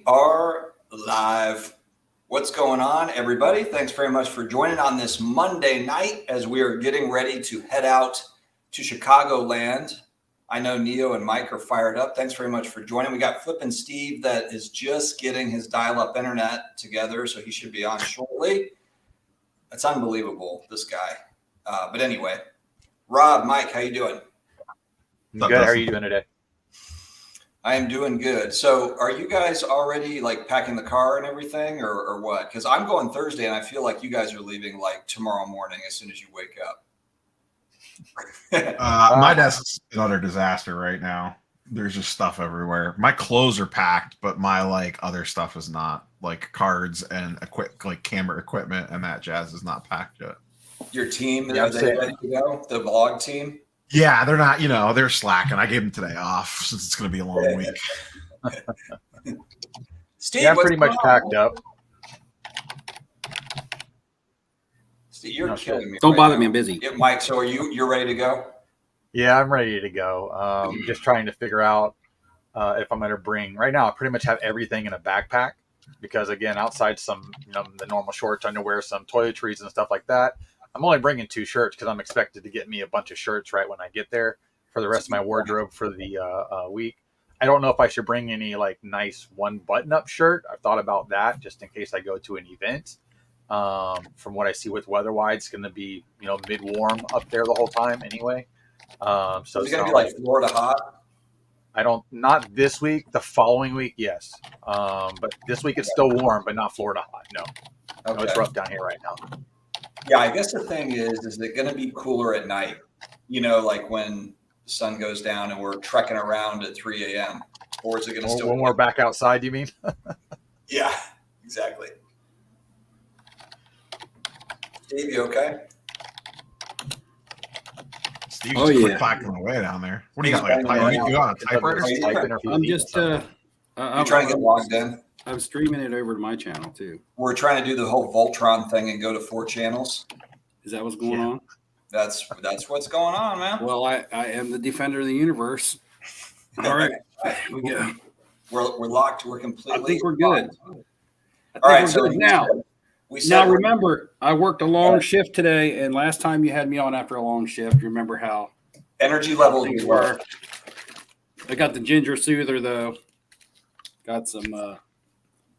are live. What's going on, everybody? Thanks very much for joining on this Monday night as we are getting ready to head out to Chicagoland. I know Neo and Mike are fired up. Thanks very much for joining. We got Flippin' Steve that is just getting his dial-up internet together, so he should be on shortly. That's unbelievable, this guy. But anyway, Rob, Mike, how you doing? Good. How are you doing today? I am doing good. So are you guys already like packing the car and everything or what? Because I'm going Thursday and I feel like you guys are leaving like tomorrow morning as soon as you wake up. My desk is an utter disaster right now. There's just stuff everywhere. My clothes are packed, but my like other stuff is not. Like cards and like camera equipment and that jazz is not packed yet. Your team, are they ready to go? The vlog team? Yeah, they're not, they're slacking. I gave them today off since it's going to be a long week. Steve, yeah, I'm pretty much packed up. Steve, you're killing me. Don't bother me. I'm busy. Yeah, Mike, so you're ready to go? Yeah, I'm ready to go. Just trying to figure out if I'm going to bring. Right now, I pretty much have everything in a backpack because, again, outside some, the normal shorts, underwear, some toiletries and stuff like that. I'm only bringing 2 shirts because I'm expected to get me a bunch of shirts right when I get there for the rest of my wardrobe for the week. I don't know if I should bring any like nice one button-up shirt. I've thought about that just in case I go to an event. From what I see with weather-wise, it's going to be mid-warm up there the whole time anyway. So it's going to be like Florida hot. Not this week. The following week, yes. But this week it's still warm, but not Florida hot. No, okay. No, it's rough down here right now. Yeah, I guess the thing is it going to be cooler at night? Like when the sun goes down and we're trekking around at 3 a.m. Or is it going to still? When we're back outside, you mean? Yeah, exactly. Steve, you okay? Steve's just packing away down there. What do you got? Like you got a typewriter? I'm just I'm trying to get logged in. I'm streaming it over to my channel too. We're trying to do the whole Voltron thing and go to 4 channels. Is that what's going on? That's what's going on, man. Well, I am the defender of the universe. All right, we go. We're locked. We're completely. I think we're good. All right, so now. Now remember, I worked a long shift today, and last time you had me on after a long shift, remember how energy levels were. I got the ginger soother though. Got some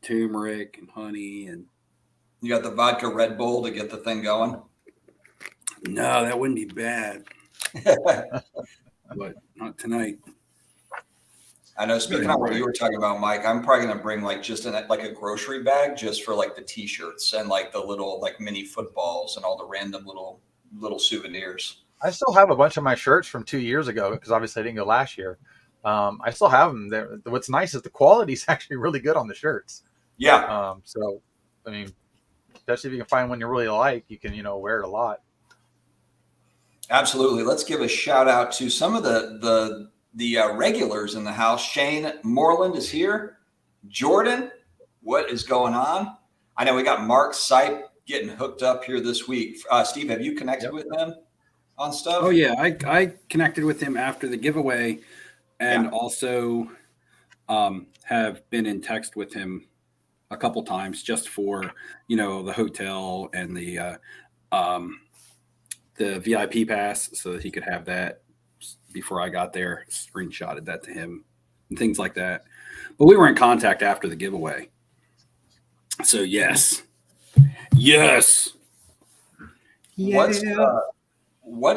turmeric and honey, and you got the vodka Red Bull to get the thing going. No, that wouldn't be bad, but not tonight. I know. Speaking of what you were talking about, Mike, I'm probably going to bring like just like a grocery bag just for like the T-shirts and like the little like mini footballs and all the random little souvenirs. I still have a bunch of my shirts from 2 years ago because obviously I didn't go last year. I still have them there. What's nice is the quality is actually really good on the shirts. Yeah. So, I mean, especially if you can find one you really like, you can, wear it a lot. Absolutely. Let's give a shout out to some of the regulars in the house. Shane Moreland is here. Jordan, what is going on? I know we got Mark Sipe getting hooked up here this week. Steve, have you connected with him on stuff? Oh, yeah. I connected with him after the giveaway and also have been in text with him a couple times just for, the hotel and the VIP pass so that he could have that before I got there. Screenshotted that to him and things like that. But we were in contact after the giveaway. So yes. What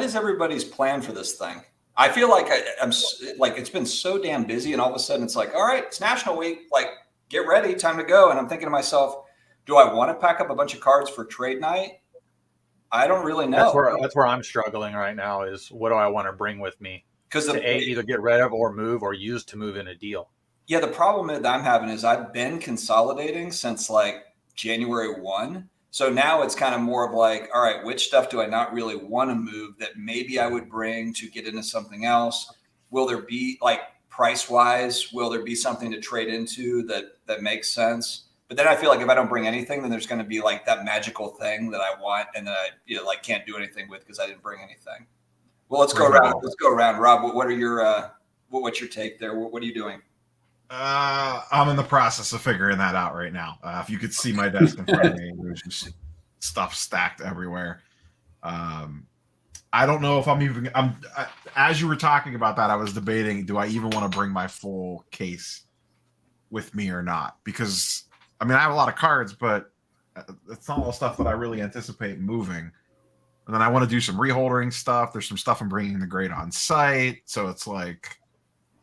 is everybody's plan for this thing? I feel like I'm like it's been so damn busy, and all of a sudden it's like, all right, it's National Week. Like, get ready, time to go. And I'm thinking to myself, do I want to pack up a bunch of cards for trade night? I don't really know. That's where I'm struggling right now. Is what do I want to bring with me? Because either get rid of or move or use to move in a deal. Yeah, the problem that I'm having is I've been consolidating since like January 1. So now it's kind of more of like, all right, which stuff do I not really want to move that maybe I would bring to get into something else? Will there be like price wise, will there be something to trade into that makes sense? But then I feel like if I don't bring anything, then there's going to be like that magical thing that I want and that I like can't do anything with because I didn't bring anything. Well, let's go around. Rob, what are your what's your take there? What are you doing? I'm in the process of figuring that out right now. If you could see my desk in front of me, there's just stuff stacked everywhere. I don't know if as you were talking about that, I was debating, do I even want to bring my full case with me or not? Because I mean, I have a lot of cards, but it's not all stuff that I really anticipate moving. And then I want to do some reholdering stuff. There's some stuff I'm bringing the grade on site. So it's like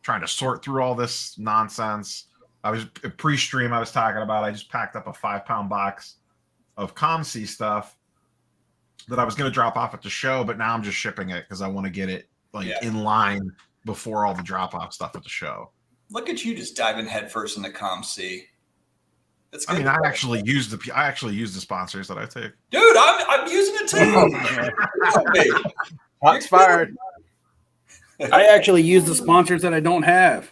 trying to sort through all this nonsense. I was pre-stream. I was talking about, I just packed up a 5-pound box of ComC stuff that I was going to drop off at the show, but now I'm just shipping it because I want to get it in line before all the drop off stuff at the show. Look at you just diving headfirst into ComC. I mean, I actually use the sponsors that I take. Dude, I'm using it too. Shots fired. I actually use the sponsors that I don't have.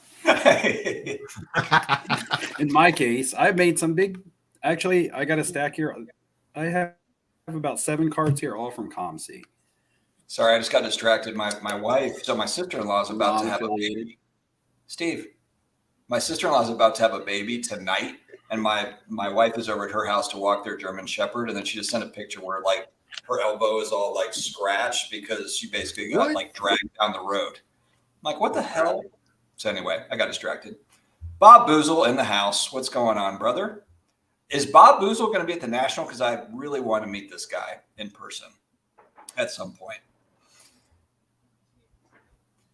In my case, I made some big. Actually, I got a stack here. I have about 7 cards here, all from ComC. Sorry, I just got distracted. My wife, so my sister-in-law is about to have a baby. Steve, my sister-in-law is about to have a baby tonight. And my wife is over at her house to walk their German Shepherd, and then she just sent a picture where like her elbow is all like scratched because she basically got like dragged down the road. I'm like, what the hell? So anyway, I got distracted. Bob Boozle in the house. What's going on, brother? Is Bob Boozle going to be at the National? Because I really want to meet this guy in person at some point.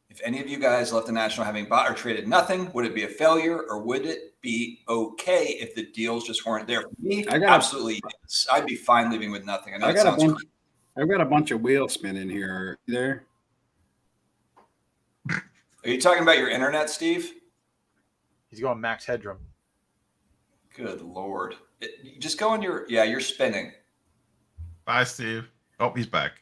If any of you guys left the National having bought or traded nothing, would it be a failure, or would it be okay if the deals just weren't there? For me, absolutely yes. I'd be fine leaving with nothing. I know it sounds crazy. I've got a bunch of wheel spinning here. There. Are you talking about your internet, Steve? He's going max headroom. Good Lord. Just go on you're spinning. Bye, Steve. Oh, he's back.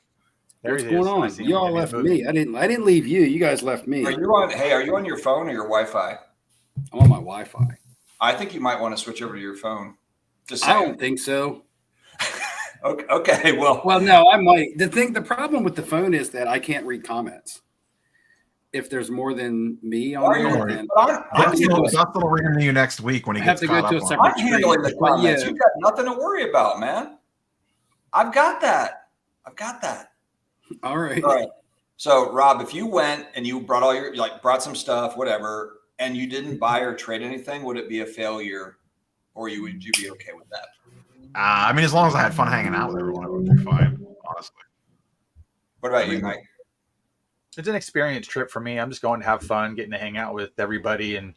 What's going on? You all left me. I didn't leave you. You guys left me. Are you on your phone or your Wi-Fi? I'm on my Wi-Fi. I think you might want to switch over to your phone. I don't think so. Okay. Well, no, I might. The problem with the phone is that I can't read comments. If there's more than me on there, Dustin will read them to you next week when he gets caught up. I'm handling the comments. You've got nothing to worry about, man. I've got that. All right. So, Rob, if you went and you brought brought some stuff, whatever, and you didn't buy or trade anything, would it be a failure, or would you be okay with that? I mean, as long as I had fun hanging out with everyone, it would be fine, honestly. What about you, Mike? It's an experience trip for me. I'm just going to have fun, getting to hang out with everybody, and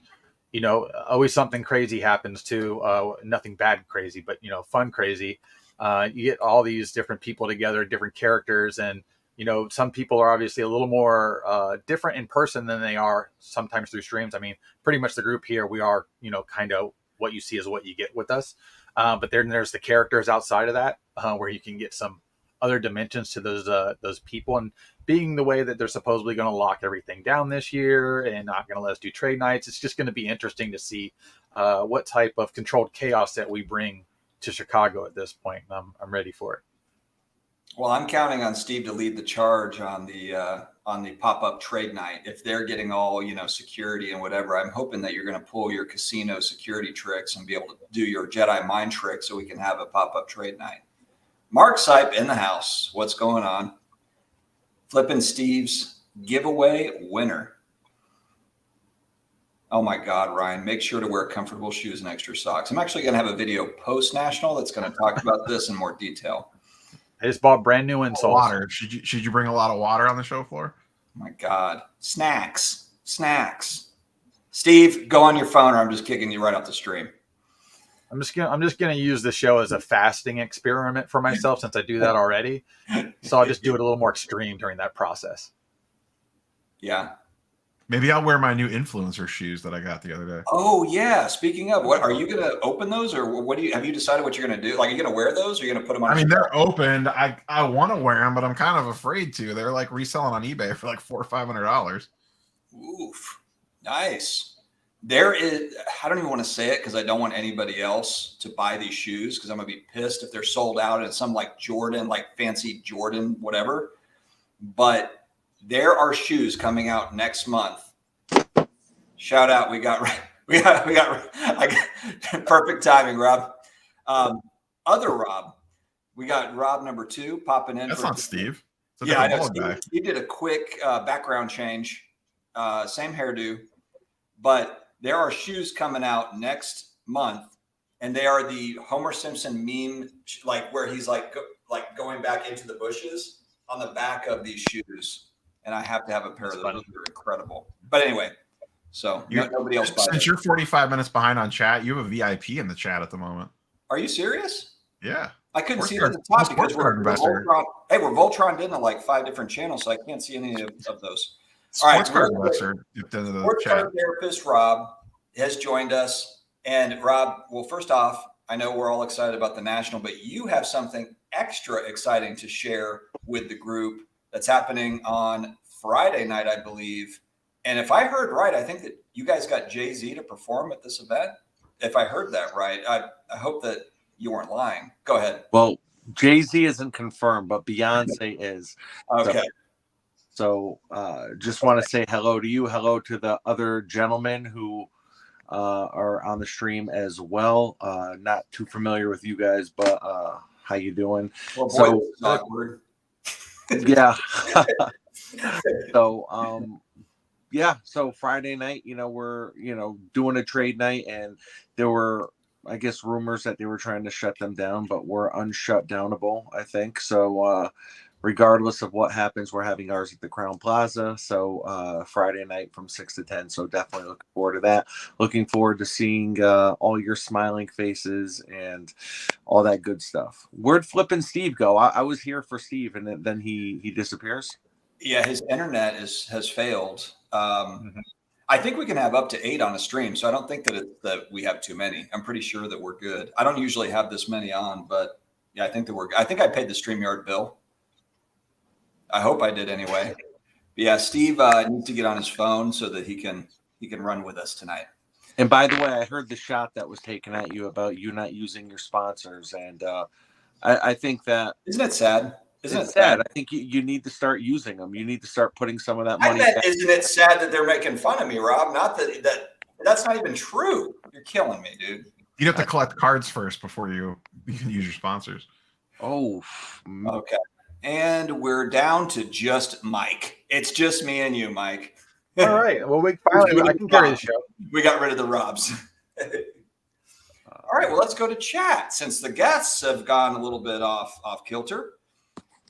always something crazy happens too. Nothing bad crazy, but fun crazy. You get all these different people together, different characters, and some people are obviously a little more different in person than they are sometimes through streams. I mean, pretty much the group here, we are kind of what you see is what you get with us. But then there's the characters outside of that where you can get some other dimensions to those people, and being the way that they're supposedly going to lock everything down this year and not going to let us do trade nights. It's just going to be interesting to see what type of controlled chaos that we bring to Chicago at this point. I'm ready for it. Well, I'm counting on Steve to lead the charge on the pop-up trade night. If they're getting all, security and whatever, I'm hoping that you're going to pull your casino security tricks and be able to do your Jedi mind trick so we can have a pop-up trade night. Mark Sipe in the house. What's going on? Flipping Steve's giveaway winner. Oh my God, Ryan, make sure to wear comfortable shoes and extra socks. I'm actually going to have a video post-national that's going to talk about this in more detail. I just bought brand new insoles. Water. Should you bring a lot of water on the show floor? Oh my God. Snacks. Steve, go on your phone or I'm just kicking you right off the stream. I'm just gonna use the show as a fasting experiment for myself since I do that already. So I'll just do it a little more extreme during that process. Yeah. Maybe I'll wear my new influencer shoes that I got the other day. Oh yeah. Speaking of, what are you gonna open those, or have you decided what you're gonna do? Like, are you gonna wear those, or are you gonna put them on? I mean, they're opened. I want to wear them, but I'm kind of afraid to. They're like reselling on eBay for like $400 or $500. Oof. Nice. There is, I don't even want to say it because I don't want anybody else to buy these shoes because I'm going to be pissed if they're sold out and some like Jordan, like fancy Jordan, whatever. But there are shoes coming out next month. Shout out. I got perfect timing, Rob. Other Rob, we got Rob number 2 popping in. That's not Steve. It's a Yeah, I different know. bald guy. Steve did a quick background change, same hairdo, but there are shoes coming out next month, and they are the Homer Simpson meme, like where he's like going back into the bushes on the back of these shoes, and I have to have a pair of those. Those are incredible. But anyway, so nobody else buys it. Since you're 45 minutes behind on chat, you have a VIP in the chat at the moment. Are you serious? Yeah. I couldn't see it at the top because we're investor. Voltron. Hey, we're Voltroned into like 5 different channels, so I can't see any of those. All Sports right, card investor at the end of the Sports chat. card therapist Rob has joined us. And Rob, well, first off, I know we're all excited about the National, but you have something extra exciting to share with the group that's happening on Friday night, I believe. And if I heard right, I think that you guys got Jay-Z to perform at this event. If I heard that right, I hope that you weren't lying. Go ahead. Well, Jay-Z isn't confirmed, but Beyonce is. Okay. So just want to say hello to you. Hello to the other gentlemen who are on the stream as well. Not too familiar with you guys, but how you doing? Well, boy, so this is awkward. Yeah. So yeah, so Friday night, we're doing a trade night, and there were, I guess, rumors that they were trying to shut them down, but we're unshutdownable, I think. So regardless of what happens, we're having ours at the Crown Plaza. So Friday night from 6 to 10. So definitely looking forward to that. Looking forward to seeing all your smiling faces and all that good stuff. Where'd Flippin' Steve go? I was here for Steve, and then he disappears. Yeah, his internet has failed. I think we can have up to 8 on a stream, so I don't think that we have too many. I'm pretty sure that we're good. I don't usually have this many on, but yeah, I think that I think I paid the StreamYard bill. I hope I did anyway. But yeah, Steve needs to get on his phone so that he can run with us tonight. And by the way, I heard the shot that was taken at you about you not using your sponsors, and I think that isn't it sad? Isn't it sad? I think you need to start using them. You need to start putting some of that money. Isn't it sad that they're making fun of me, Rob? Not that's not even true. You're killing me, dude. You'd have to collect cards first before you can use your sponsors. Oh, okay. And we're down to just Mike. It's just me and you, Mike. All right. Well, I can carry the show. We got rid of the Robs. All right. Well, let's go to chat since the guests have gone a little bit off kilter.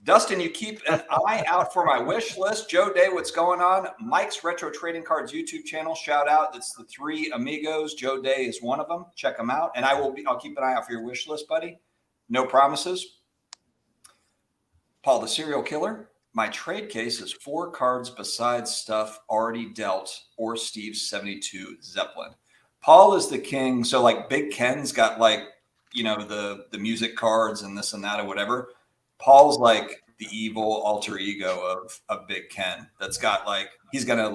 Dustin, you keep an eye out for my wish list. Joe Day, what's going on? Mike's Retro Trading Cards YouTube channel. Shout out. It's the 3 amigos. Joe Day is one of them. Check them out. And I'll keep an eye out for your wish list, buddy. No promises. Paul, the serial killer. My trade case is 4 cards besides stuff already dealt or Steve's 72 Zeppelin. Paul is the king. So like Big Ken's got the music cards and this and that or whatever. Paul's like the evil alter ego of Big Ken. That's got he's gonna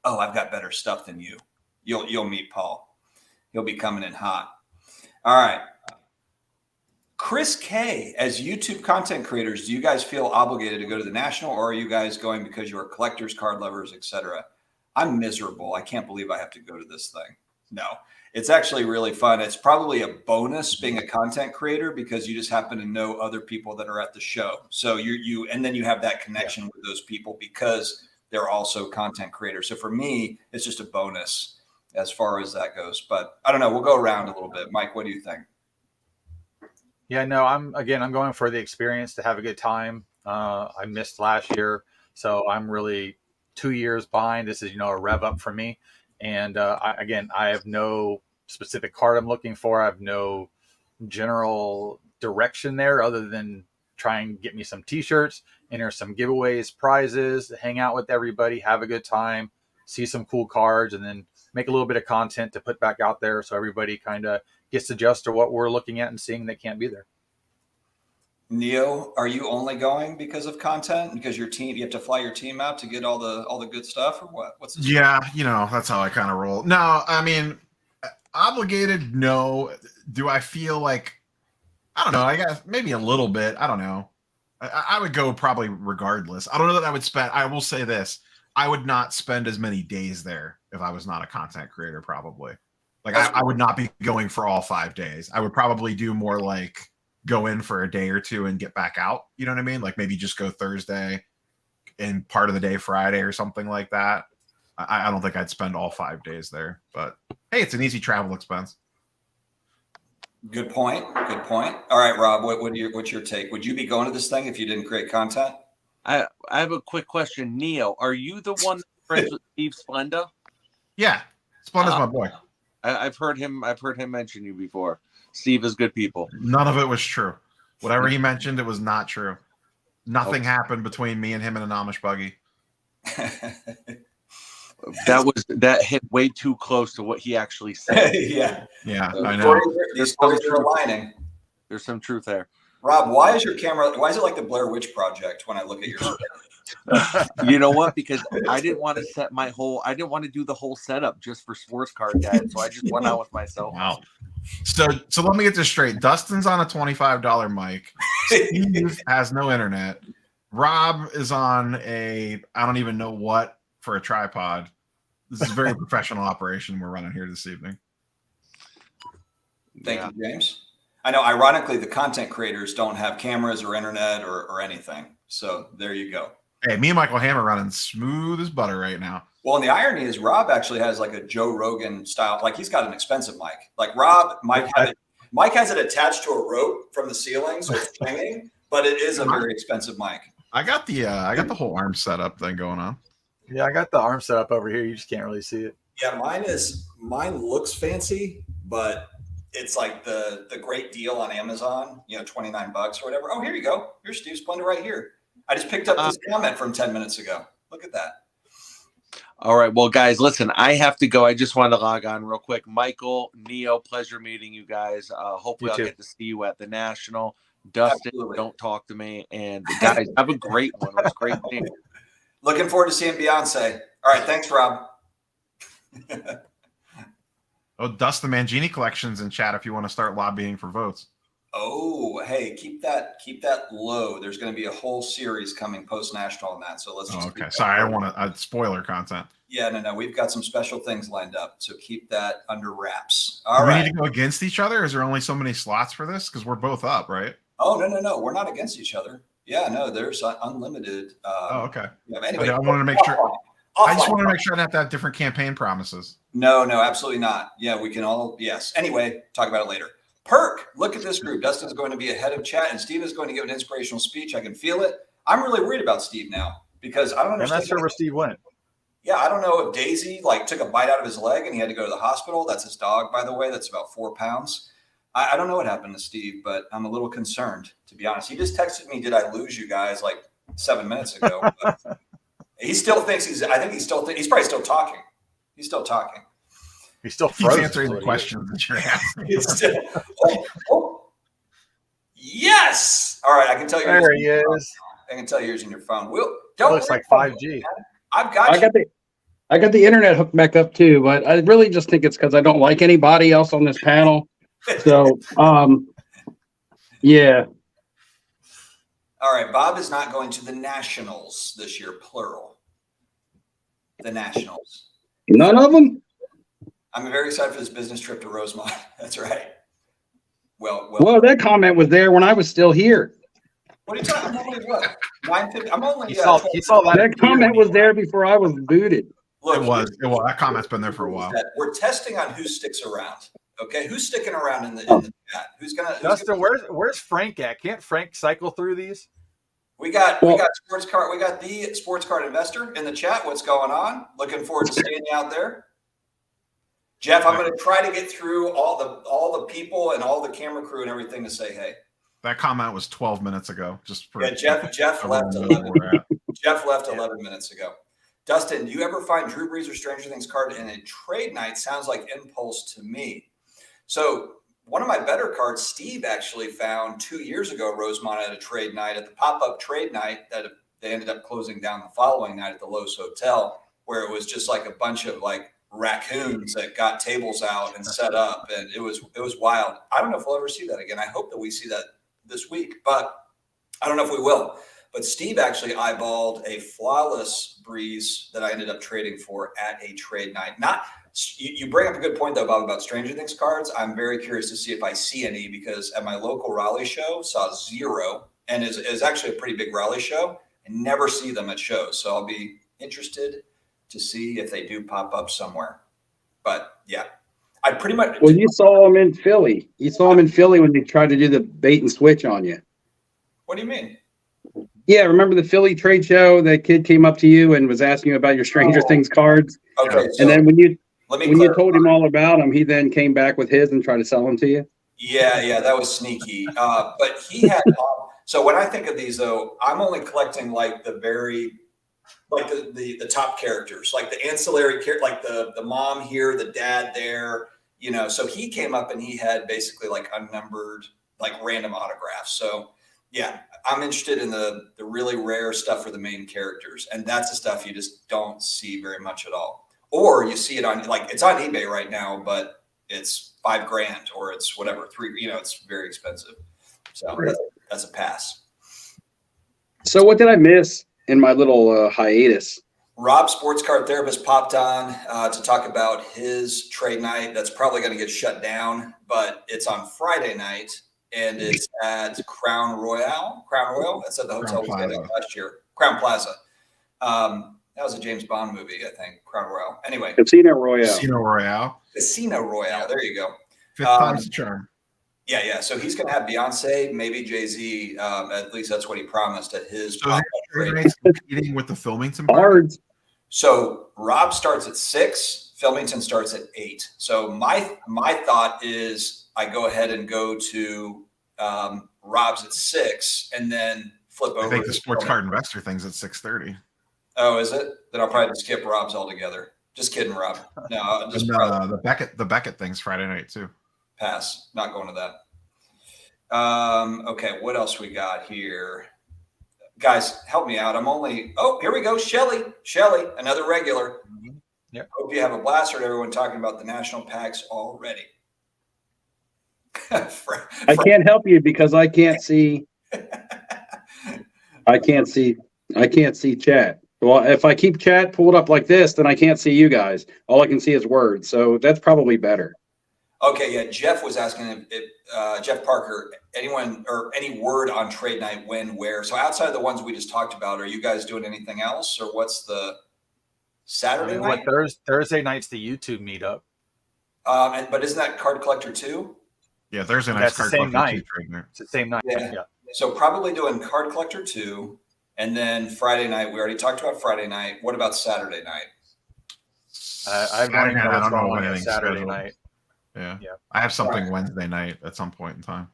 oh, I've got better stuff than you. You'll meet Paul. He'll be coming in hot. All right. Chris K, as YouTube content creators, do you guys feel obligated to go to the National, or are you guys going because you are collectors, card lovers, etc.? I'm miserable. I can't believe I have to go to this thing. No, it's actually really fun. It's probably a bonus being a content creator because you just happen to know other people that are at the show. So and then you have that connection with those people because they're also content creators. So for me, it's just a bonus as far as that goes. But I don't know. We'll go around a little bit. Mike, what do you think? Yeah, no, I'm going for the experience to have a good time. I missed last year, so I'm really 2 years behind. This is, a rev up for me. And I have no specific card I'm looking for. I have no general direction there other than try and get me some t-shirts, enter some giveaways, prizes, hang out with everybody, have a good time, see some cool cards, and then make a little bit of content to put back out there so everybody kind of gets adjusted to what we're looking at and seeing that can't be there. Neo, are you only going because of content? Because your team, you have to fly your team out to get all the good stuff, or what? What's this? Yeah, that's how I kind of roll. No, I mean, obligated. No. Do I feel like? I don't know. I guess maybe a little bit. I don't know. I would go probably regardless. I don't know that I would spend. I will say this: I would not spend as many days there if I was not a content creator. Probably. Like I would not be going for all 5 days. I would probably do more like go in for a day or two and get back out. You know what I mean? Like maybe just go Thursday and part of the day Friday or something like that. I don't think I'd spend all 5 days there, but hey, it's an easy travel expense. Good point. Good point. All right, Rob, what's your take? Would you be going to this thing if you didn't create content? I have a quick question. Neo, are you the one that's friends with Steve Splenda? Yeah, Splenda's my boy. I've heard him mention you before. Steve is good people. None of it was true. Whatever he mentioned, it was not true. Nothing happened between me and him in an Amish buggy. That hit way too close to what he actually said. Yeah, I know. These stories are aligning. There's some truth there. Rob, why is your camera? Why is it like the Blair Witch Project when I look at your? You know what? Because I didn't want to do the whole setup just for sports card guys. So I just went out with myself. Wow. So let me get this straight. Dustin's on a $25 mic. Steve has no internet. Rob is on I don't even know what for a tripod. This is a very professional operation we're running here this evening. Thank you, James. I know, ironically, the content creators don't have cameras or internet or anything. So there you go. Hey, me and Michael Hammer running smooth as butter right now. Well, and the irony is Rob actually has like a Joe Rogan style, like he's got an expensive mic. Like Mike has it attached to a rope from the ceiling, so it's swinging, but it is a very expensive mic. I got the whole arm setup thing going on. Yeah, I got the arm set up over here. You just can't really see it. Yeah, mine looks fancy, but it's like the great deal on Amazon, $29 or whatever. Oh, here you go. Here's Steve Splenda right here. I just picked up this comment from 10 minutes ago. Look at that. All right. Well, guys, listen, I have to go. I just wanted to log on real quick. Michael, Neo, pleasure meeting you guys. Hopefully I'll get to see you at the National. Dustin, don't talk to me. And guys, have a great one. It was great seeing you. Looking forward to seeing Beyonce. All right. Thanks, Rob. Oh, Dustin Mangini collections in chat if you want to start lobbying for votes. Oh, hey, keep that low. There's going to be a whole series coming post national on that. So let's just. Okay. Sorry, I don't want to spoiler content. Yeah, no. We've got some special things lined up. So keep that under wraps. All right. We need to go against each other? Is there only so many slots for this? Because we're both up, right? Oh, no. We're not against each other. Yeah, no, there's unlimited. Okay. Yeah, anyway, I wanted to make sure. I just want to make sure I don't have to have different campaign promises. No, absolutely not. Yeah, we can all. Yes. Anyway, talk about it later. Perk, look at this group. Dustin's going to be ahead of chat, and Steve is going to give an inspirational speech. I can feel it. I'm really worried about Steve now because I don't understand. I'm not sure where Steve went. Yeah, I don't know if Daisy took a bite out of his leg and he had to go to the hospital. That's his dog, by the way. That's about 4 pounds. I don't know what happened to Steve, but I'm a little concerned, to be honest. He just texted me, "Did I lose you guys?" 7 minutes ago. But he still thinks he's probably still talking. He's still talking. He's still answering the questions that you're asking. Yes. All right, I can tell you. There he is. I can tell yours in your phone. Looks like 5G. I've got you. I got the internet hooked back up too, but I really just think it's because I don't like anybody else on this panel. So, yeah. All right, Bob is not going to the Nationals this year, plural. The Nationals. None of them? I'm very excited for this business trip to Rosemont. That's right. Well, that comment was there when I was still here. What are you talking about? I'm only what? 9:50. I'm only. He saw that. That comment was there before I was booted. Look, it was. That comment's been there for a while. We're testing on who sticks around. Okay, who's sticking around in the chat? Who's gonna? Dustin, where's Frank at? Can't Frank cycle through these? We got sports card. We got the sports card investor in the chat. What's going on? Looking forward to seeing you out there. Jeff, I'm going to try to get through all the people and all the camera crew and everything to say hey. That comment was 12 minutes ago. Jeff left 11. Jeff left 11 minutes ago. Dustin, do you ever find Drew Brees or Stranger Things card in a trade night? Sounds like impulse to me. So one of my better cards, Steve actually found 2 years ago, Rosemont at a trade night at the pop-up trade night that they ended up closing down the following night at the Lowe's Hotel, where it was just like a bunch of raccoons that got tables out and set up, and it was wild. I don't know if we'll ever see that again. I hope that we see that this week, but I don't know if we will. But Steve actually eyeballed a flawless Breeze that I ended up trading for at a trade night. Not you bring up a good point though, Bob, about Stranger Things cards. I'm very curious to see if I see any, because at my local Raleigh show saw 0, and is actually a pretty big Raleigh show, and never see them at shows. So I'll be interested to see if they do pop up somewhere. But yeah, I pretty much. Well, you saw them in Philly. You saw them in Philly when they tried to do the bait and switch on you. What do you mean? Yeah, remember the Philly trade show? That kid came up to you and was asking you about your Stranger Things cards. Okay, so And then when you clarify. told him all about them, he then came back with his and tried to sell them to you. Yeah, that was sneaky. But he had. So when I think of these, though, I'm only collecting like the top characters, like the ancillary like the mom here, the dad there. So he came up and he had basically like unnumbered, like random autographs. So yeah, I'm interested in the really rare stuff for the main characters, and that's the stuff you just don't see very much at all. Or you see it on, like, it's on eBay right now, but it's $5,000 or it's whatever, it's very expensive. So Right. that's a pass. So what did I miss in my little hiatus? Rob, sports card therapist, popped on to talk about his trade night. That's probably going to get shut down, but it's on Friday night, and it's at Crown Royal. That's at the hotel we stayed at last year. Crown Plaza. That was a James Bond movie, I think. Crown Royal. Anyway, Casino Royale. Casino Royale. There you go. 5th time's the charm. Yeah. So he's going to have Beyonce, maybe Jay-Z. At least that's what he promised at his. So he's competing with the Filmington cards. So Rob starts at 6. Filmington starts at 8. So my thought is I go ahead and go to Rob's at 6, and then flip over. I think the sports card investor thing's at 6:30. Oh, is it? Then I'll probably just skip Rob's altogether. Just kidding, Rob. No, just the Beckett thing's Friday night too. Pass. Not going to that. Okay, what else we got here? Guys, help me out. Here we go. Shelly, another regular. Yep. Hope you have a blast. Heard everyone talking about the national packs already. I can't help you because I can't see. I can't see chat. Well, if I keep chat pulled up like this, then I can't see you guys. All I can see is words. So that's probably better. Okay, yeah. Jeff was asking if Jeff Parker, anyone or any word on trade night, when, where. So outside of the ones we just talked about, are you guys doing anything else, or what's the Saturday night? Thursday night's the YouTube meetup. But isn't that Card Collector 2? Yeah, Thursday night's That's Card the same Collector night. 2. It's the same night. Yeah. Yeah. So probably doing Card Collector 2, and then Friday night. We already talked about Friday night. What about Saturday night? I don't know anything Saturday scheduled. night. Yeah. Yeah. I have something Wednesday night at some point in time.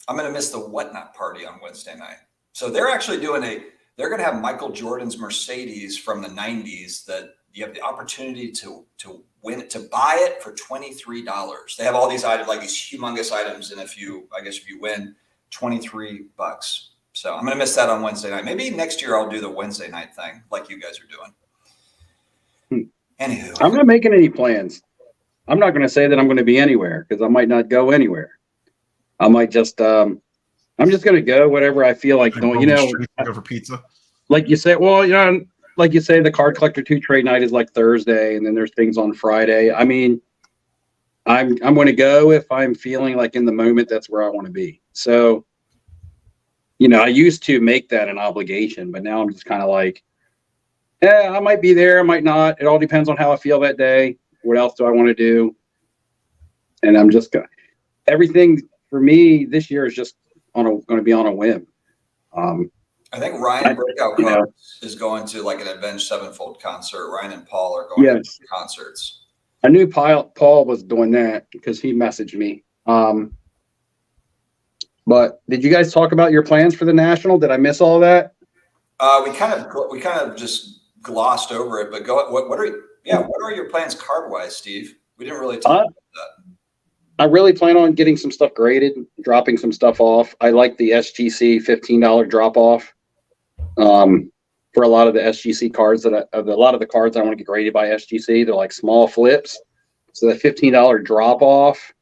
I'm going to miss the Whatnot party on Wednesday night. So they're actually they're going to have Michael Jordan's Mercedes from the 90s that you have the opportunity to win it, to buy it for $23. They have all these items, like these humongous items. And if you win, $23. So I'm going to miss that on Wednesday night. Maybe next year I'll do the Wednesday night thing like you guys are doing. Anywho. I'm not making any plans. I'm not going to say that I'm going to be anywhere because I might not go anywhere. I might just, I'm just going to go whatever I feel like doing. Go for pizza. Like you say, like you say, the Card Collector 2 trade night is like Thursday, and then there's things on Friday. I mean, I'm going to go if I'm feeling like in the moment that's where I want to be. So, I used to make that an obligation, but now I'm just kind of like, I might be there, I might not. It all depends on how I feel that day. What else do I want to do? And I'm just going. Everything for me this year is just going to be on a whim. I think Ryan Breakout Cards is going to like an Avenged Sevenfold concert. Ryan and Paul are going to concerts. I knew Paul was doing that because he messaged me. But did you guys talk about your plans for the National? Did I miss all that? We kind of just glossed over it. But what are your plans card wise, Steve? We didn't really talk about that. I really plan on getting some stuff graded, dropping some stuff off. I like the SGC $15 drop off. For a lot of the SGC cards a lot of the cards I want to get graded by SGC, they're like small flips. So the $15 drop off,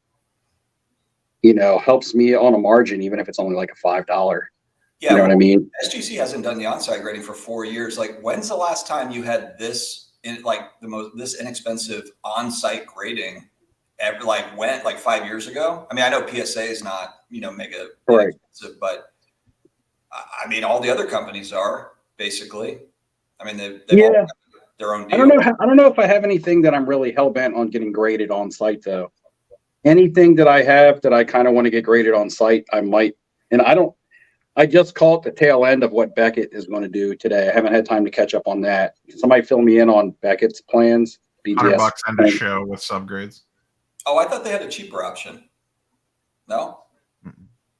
helps me on a margin, even if it's only like a $5. Yeah, You know what I mean? SGC hasn't done the on-site grading for 4 years. Like, when's the last time you had this this inexpensive on-site grading? Ever, like, went like 5 years ago? I mean, I know PSA is not mega Right. inexpensive, but I mean, all the other companies are basically. I mean, they've all got their own deal. I don't know if I have anything that I'm really hell bent on getting graded on site though. Anything that I have that I kind of want to get graded on site, I might. And I just caught the tail end of what Beckett is going to do today. I haven't had time to catch up on that. Somebody fill me in on Beckett's plans. $100 end of show with subgrades. Oh, I thought they had a cheaper option. No?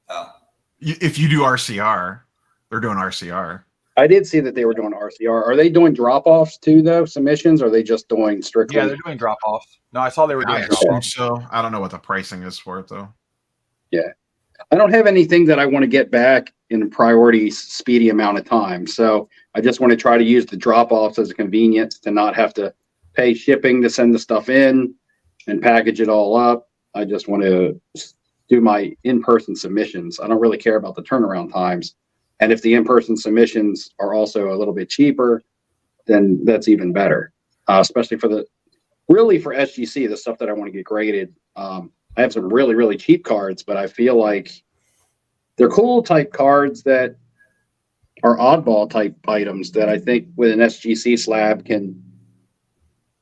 Oh. If you do RCR, they're doing RCR. I did see that they were doing RCR. Are they doing drop-offs too, though, submissions, or are they just doing strictly? Yeah, they're doing drop-offs. No, I saw they were doing I assume drop-offs. so. I don't know what the pricing is for it, though. Yeah. I don't have anything that I want to get back in a priority speedy amount of time. So I just want to try to use the drop-offs as a convenience to not have to pay shipping to send the stuff in and package it all up. I just want to do my in-person submissions. I don't really care about the turnaround times. And if the in-person submissions are also a little bit cheaper, then that's even better. Especially for SGC, the stuff that I want to get graded. I have some really, really cheap cards, but I feel like they're cool type cards that are oddball type items that I think with an SGC slab can,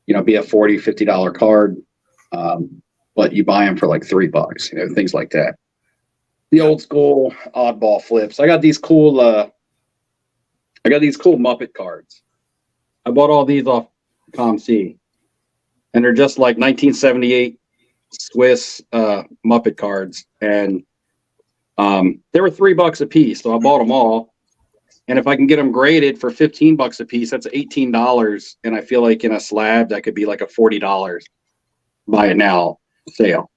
be a $40, $50 card. But you buy them for like $3, things like that. The old school oddball flips. I got these cool Muppet cards. I bought all these off ComC, and they're just like 1978 Swiss Muppet cards, and they were $3 a piece, so I bought them all. And if I can get them graded for $15 a piece, that's $18. And I feel like in a slab that could be like a $40 buy it now sale.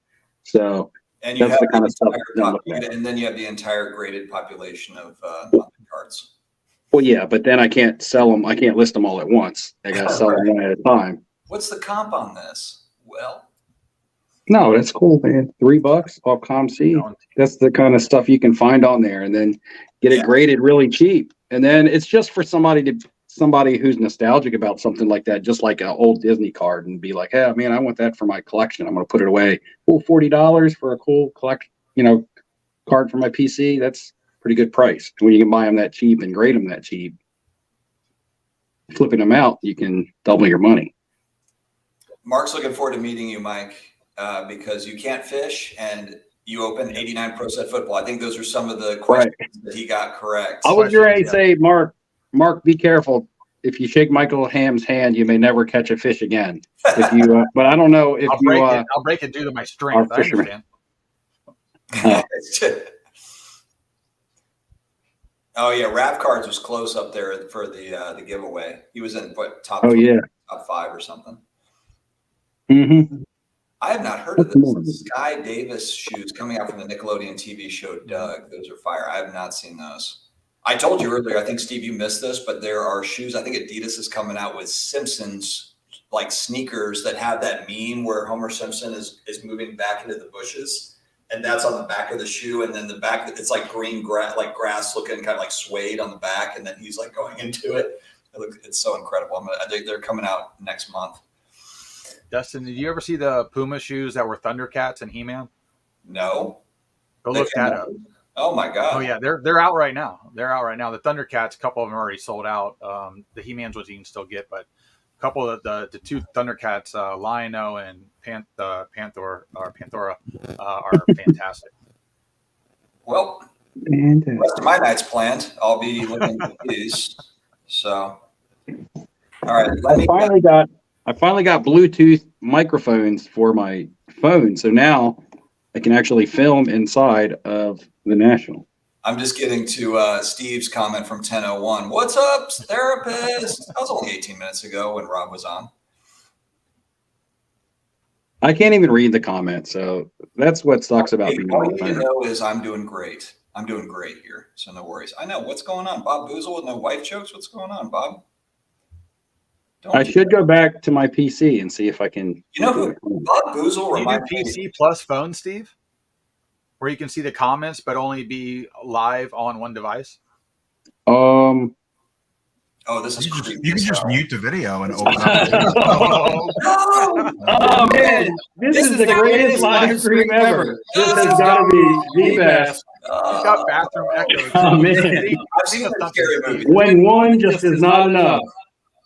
So and you that's have the kind of stuff. And then you have the entire graded population of Muppet cards. Well, yeah, but then I can't sell them. I can't list them all at once. I got to sell them one at a time. What's the comp on this? Well, no, that's cool, man. $3 off ComC. That's the kind of stuff you can find on there, and then get it graded really cheap. And then it's just for somebody who's nostalgic about something like that, just like an old Disney card, and be like, hey, man, I want that for my collection. I'm going to put it away. Cool, $40 for a cool card for my PC. That's pretty good price. When you can buy them that cheap and grade them that cheap, flipping them out, you can double your money. Mark's looking forward to meeting you, Mike, because you can't fish and you open 89 Pro Set Football. I think those are some of the questions that he got correct. I was ready to say, Mark, be careful. If you shake Michael Ham's hand, you may never catch a fish again. If you, but I don't know if I'll break it due to my strength. I understand. Oh yeah, Rav Cards was close up there for the giveaway. He was in top 5 or something. Mm-hmm. I have not heard of this. Sky Davis shoes coming out from the Nickelodeon TV show Doug. Those are fire. I have not seen those. I told you earlier, I think, Steve, you missed this, but there are shoes. I think Adidas is coming out with Simpsons like sneakers that have that meme where Homer Simpson is moving back into the bushes, and that's on the back of the shoe. And then the back, it's like green grass, like grass looking, kind of like suede on the back, and then he's like going into it. It's so incredible. I think they're coming out next month. Dustin, did you ever see the Puma shoes that were Thundercats and He-Man? No. Go look that up. Oh my God. Oh yeah, they're out right now. The Thundercats, a couple of them already sold out. The He-Mans ones you can still get, but a couple of the two Thundercats, Lion-O and Panthora are fantastic. Well, the rest of my night's planned. I'll be looking at these. So, all right. I finally got Bluetooth microphones for my phone, so now I can actually film inside of the National. I'm just getting to Steve's comment from 10:01. What's up, therapist? That was only 18 minutes ago when Rob was on. I can't even read the comment, so that's what sucks about being all on you the need to phone. know is I'm doing great. I'm doing great here, so no worries. I know what's going on. Bob Boozle with no wife jokes. What's going on, Bob? I should go back to my PC and see if I can. You know who Bob Boozle reminds me? You do PC plus phone, Steve, where you can see the comments but only be live on one device. Oh, this is creepy. You can as just hell. mute the video and open up. Oh man, this is the greatest live stream ever. This has got to be the best. He's got bathroom echoes. Oh man, I've seen Think of the something, scary Steve. movies. when one just is not enough.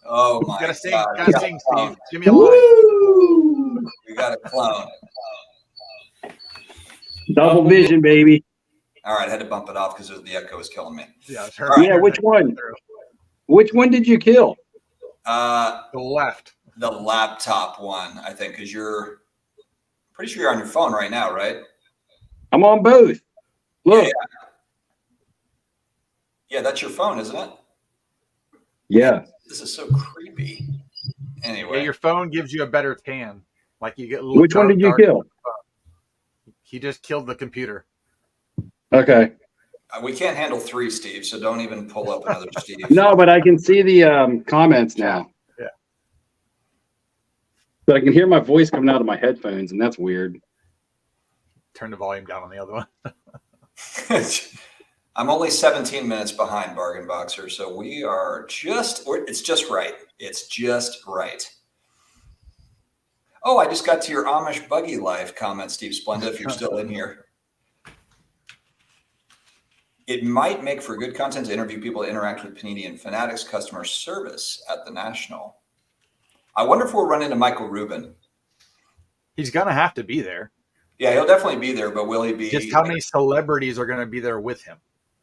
Oh You my gotta sing, god! gotta sing, Steve. Give me a line. Woo! We got a clone. Double vision, baby. All right, I had to bump it off because the echo was killing me. Yeah, it's All right. Yeah, which one? Which one did you kill? The left. The laptop one, I think, because you're pretty sure you're on your phone right now, right? I'm on both. Look. Yeah, that's your phone, isn't it? Yeah. This is so creepy. Anyway, Yeah, your phone gives you a better tan. Like you get. Which one did you kill? He just killed the computer. Okay. We can't handle 3, Steve, so don't even pull up another Steve. No, but I can see the comments now. Yeah. But I can hear my voice coming out of my headphones, and that's weird. Turn the volume down on the other one. I'm only 17 minutes behind Bargain Boxer, so we are it's just right. It's just right. Oh, I just got to your Amish buggy life comment, Steve Splenda, if you're still in here. It might make for good content to interview people that interact with Panini and Fanatics customer service at the National. I wonder if we'll run into Michael Rubin. He's gonna have to be there. Yeah, he'll definitely be there, but will he be? Just how many celebrities are gonna be there with him?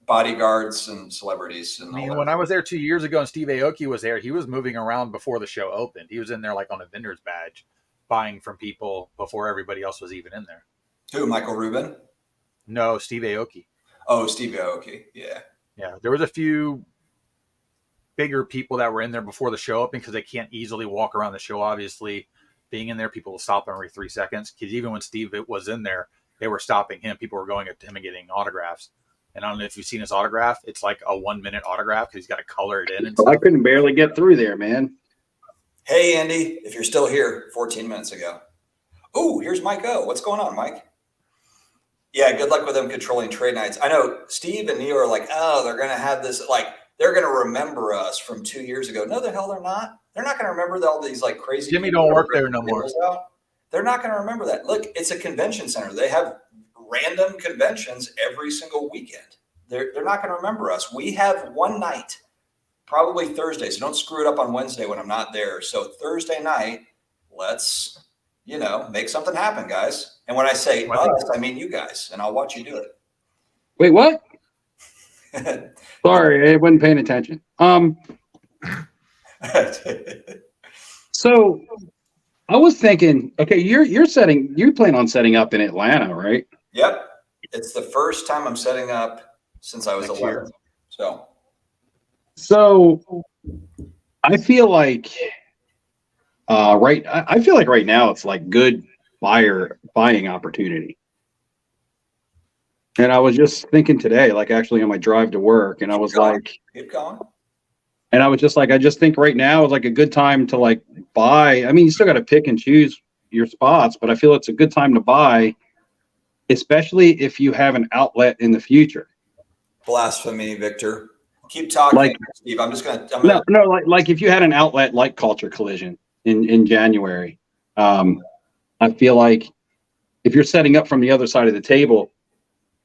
Bodyguards and celebrities. And I mean, when I was there 2 years ago and Steve Aoki was there, he was moving around before the show opened. He was in there like on a vendor's badge, buying from people before everybody else was even in there. Who, Michael Rubin? No, Steve Aoki. Oh, Steve Aoki. Yeah. Yeah, there was a few bigger people that were in there before the show opened because they can't easily walk around the show. Obviously, being in there, people will stop every 3 seconds. Because even when Steve was in there, they were stopping him. People were going up to him and getting autographs. And I don't know if you've seen his autograph. It's like a 1-minute autograph because he's got to color it in. And I stuff. couldn't barely get through there, man. Hey, Andy, if you're still here 14 minutes ago. Oh, here's Mike O. What's going on, Mike? Yeah, good luck with them controlling trade nights. I know Steve and Neo are like, oh, they're going to have this, like, they're going to remember us from 2 years ago. No, the hell they're not. They're not going to remember all these, like, crazy. Jimmy don't work there no more. They're not going to remember that. Look, it's a convention center. They have random conventions every single weekend. They're not going to remember us. We have one night, probably Thursday. So don't screw it up on Wednesday when I'm not there. So Thursday night, let's, make something happen, guys. And when I say us, I mean you guys, and I'll watch you do it. Wait, what? Sorry, I wasn't paying attention. So I was thinking, okay, you plan on setting up in Atlanta, right? Yep. It's the first time I'm setting up since I was 11. So I feel like right now it's like good buying opportunity. And I was just thinking today, like actually on my drive to work, and I was like, keep going. And I was just like, I just think right now is like a good time to like buy. I mean, you still got to pick and choose your spots, but I feel it's a good time to buy, especially if you have an outlet in the future. Blasphemy, Victor. Keep talking, like, Steve. I'm gonna like if you had an outlet like Culture Collision in January, I feel like if you're setting up from the other side of the table,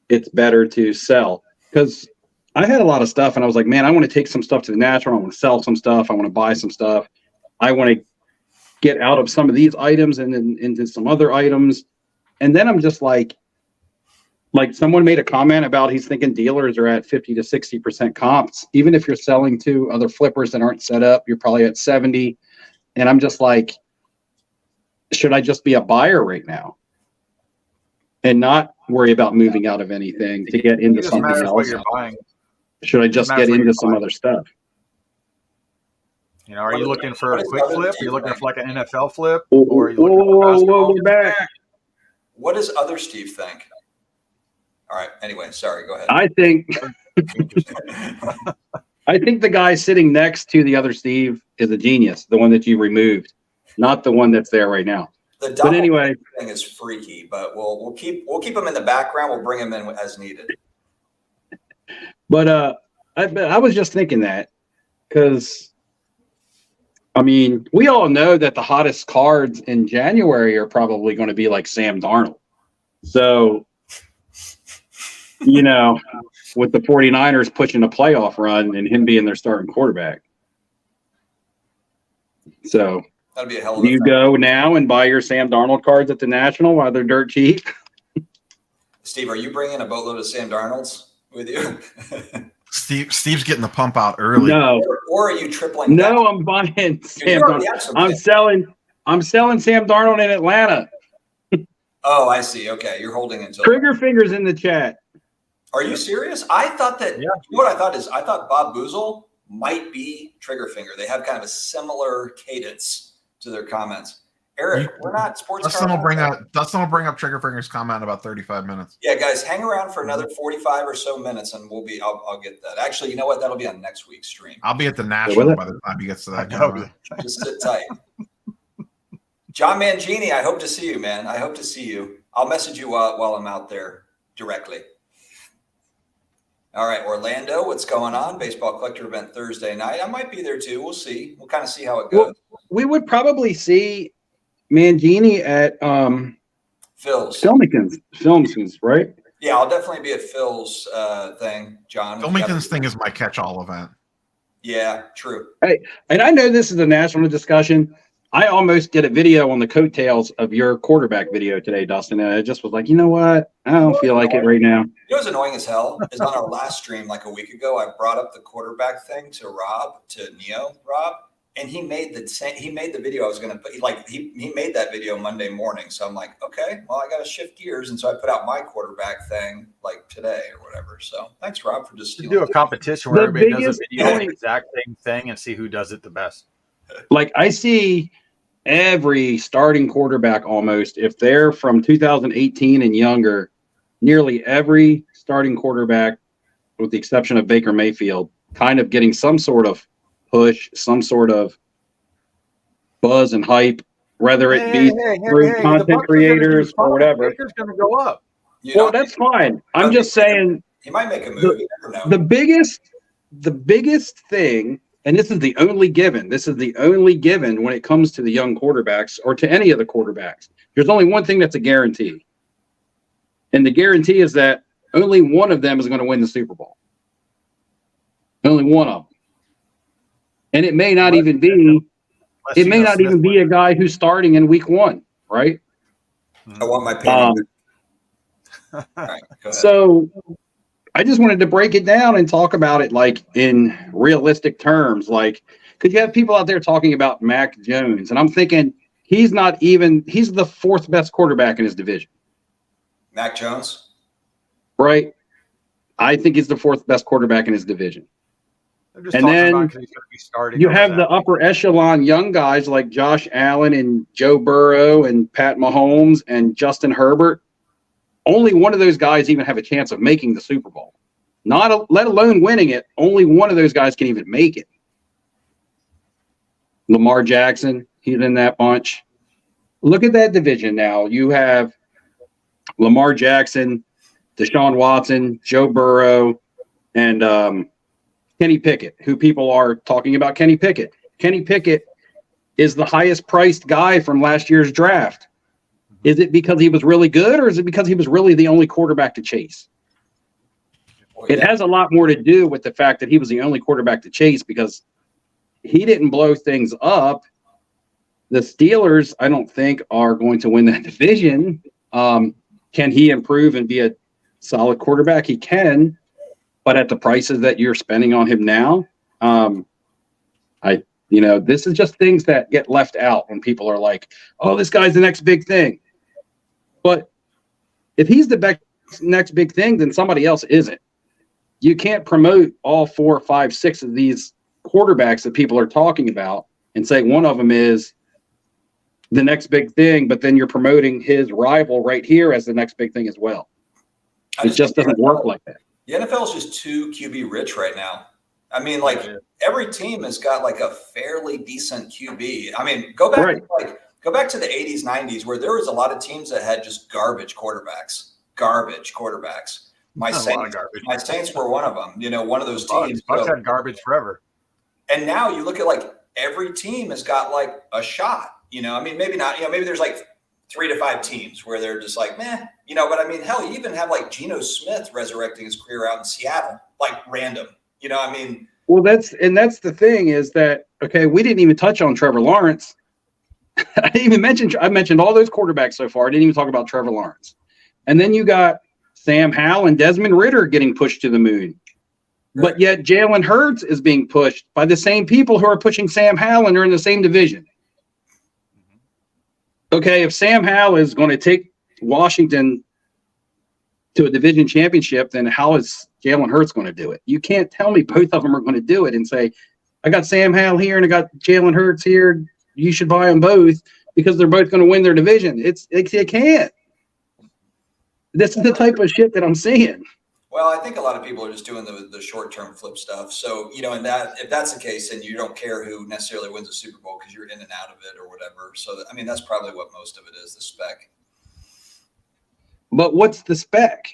it's better to sell. Because I had a lot of stuff and I was like, man, I want to take some stuff to the National. I want to sell some stuff. I want to buy some stuff. I want to get out of some of these items and then into some other items. And then I'm just like someone made a comment about he's thinking dealers are at 50 to 60% comps. Even if you're selling to other flippers that aren't set up, you're probably at 70. And I'm just like, should I just be a buyer right now and not worry about moving out of anything to get into something else? What you're buying. Should I just get into some other stuff? Are you looking for a quick flip? Are you looking for like an NFL flip? Or are you looking for back? What does other Steve think? All right. Anyway, sorry. Go ahead. I think the guy sitting next to the other Steve is a genius. The one that you removed, not the one that's there right now. But anyway, thing is freaky. But we'll keep him in the background. We'll bring him in as needed. But I was just thinking that because, I mean, we all know that the hottest cards in January are probably going to be like Sam Darnold. So, with the 49ers pushing a playoff run and him being their starting quarterback. So, That'd be a hell of a do you thing. go now and buy your Sam Darnold cards at the National while they're dirt cheap? Steve, are you bringing a boatload of Sam Darnolds with you? Steve's getting the pump out early. No. Or are you tripling No, down? I'm buying Sam You already Darnold. have some I'm things. selling Sam Darnold in Atlanta. Oh, I see. Okay, you're holding until. Trigger fingers in the chat. Are you serious? I thought that. Yeah. You know what I thought is I thought Bob Boozle might be Triggerfinger. They have kind of a similar cadence to their comments. Eric, we're not sports. Dustin will bring up Triggerfinger's comment in about 35 minutes. Yeah, guys, hang around for another 45 or so minutes, and I'll get that. Actually, you know what? That'll be on next week's stream. I'll be at the National by the time he gets to that comment. Just sit tight. John Mangini, I hope to see you, man. I hope to see you. I'll message you while I'm out there directly. All right, Orlando, what's going on? Baseball Collector event Thursday night. I might be there too. We'll see. We'll kind of see how it goes. Well, we would probably see Mangini at Phil's. Filmson's, right? Yeah, I'll definitely be at Phil's thing, John. Filmington's thing is my catch-all event. Yeah, true. Hey, and I know this is a national discussion. I almost did a video on the coattails of your quarterback video today, Dustin, and I just was like, you know what? I don't feel like it right now. You know what's annoying as hell is on our last stream like a week ago, I brought up the quarterback thing to Rob, and he made the video I was going to put. He made that video Monday morning. So I'm like, okay, well, I got to shift gears. And so I put out my quarterback thing like today or whatever. So thanks, Rob, for just do a competition where The everybody does a biggest video on the thing- exact same thing and see who does it the best. Like I see every starting quarterback almost, if they're from 2018 and younger, nearly every starting quarterback, with the exception of Baker Mayfield, kind of getting some sort of push, some sort of buzz and hype, whether it be through the content Bucs are creators gonna or whatever. Baker's going to go up. Well, that's fine. I'm just saying he might make a move. You never know. the biggest thing, and this is the only given when it comes to the young quarterbacks or to any of the quarterbacks. There's only one thing that's a guarantee. And the guarantee is that only one of them is going to win the Super Bowl. Only one of them. And it may not even be a guy who's starting in week 1, right? I want my painting. All right, go ahead. So I just wanted to break it down and talk about it like in realistic terms. Like, because you have people out there talking about Mac Jones, and I'm thinking he's the 4th best quarterback in his division. Mac Jones? Right? I think he's the 4th best quarterback in his division. They're just And talking then about 'cause he's going to be starting. You over have that. the upper echelon young guys like Josh Allen and Joe Burrow and Pat Mahomes and Justin Herbert. Only one of those guys even have a chance of making the Super Bowl. Let alone winning it. Only one of those guys can even make it. Lamar Jackson, he's in that bunch. Look at that division now. You have Lamar Jackson, Deshaun Watson, Joe Burrow, and Kenny Pickett, who people are talking about Kenny Pickett. Kenny Pickett is the highest priced guy from last year's draft. Is it because he was really good, or is it because he was really the only quarterback to chase? It has a lot more to do with the fact that he was the only quarterback to chase because he didn't blow things up. The Steelers, I don't think, are going to win that division. Can he improve and be a solid quarterback? He can, but at the prices that you're spending on him now, this is just things that get left out when people are like, "Oh, this guy's the next big thing." But if he's the next big thing, then somebody else isn't. You can't promote all 4, 5, 6 of these quarterbacks that people are talking about and say one of them is the next big thing, but then you're promoting his rival right here as the next big thing as well. It just doesn't work like that. The NFL is just too QB rich right now. I mean, every team has got like a fairly decent QB. I mean, go back to the 80s, 90s, where there was a lot of teams that had just garbage quarterbacks. My A lot of Saints, garbage. my Saints were one of them. You know, one of those teams. Bucks So- had garbage forever. and now you look at like every team has got like a shot. You know, I mean, maybe not. You know, maybe there's like 3 to 5 teams where they're just like, meh. You know, but I mean, hell, you even have like Geno Smith resurrecting his career out in Seattle, like random. You know, I mean, Well, that's the thing is that, okay, we didn't even touch on Trevor Lawrence. I mentioned all those quarterbacks so far. I didn't even talk about Trevor Lawrence. And then you got Sam Howell and Desmond Ridder getting pushed to the moon. Right. But yet Jalen Hurts is being pushed by the same people who are pushing Sam Howell and are in the same division. Okay, if Sam Howell is going to take Washington to a division championship, then how is Jalen Hurts going to do it? You can't tell me both of them are going to do it and say, I got Sam Howell here and I got Jalen Hurts here. You should buy them both because they're both going to win their division. It can't. This is the type of shit that I'm seeing. well, I think a lot of people are just doing the short term flip stuff. So, you know, and that if that's the case, then you don't care who necessarily wins a Super Bowl because you're in and out of it or whatever. So, I mean, that's probably what most of it is, the spec. But what's the spec?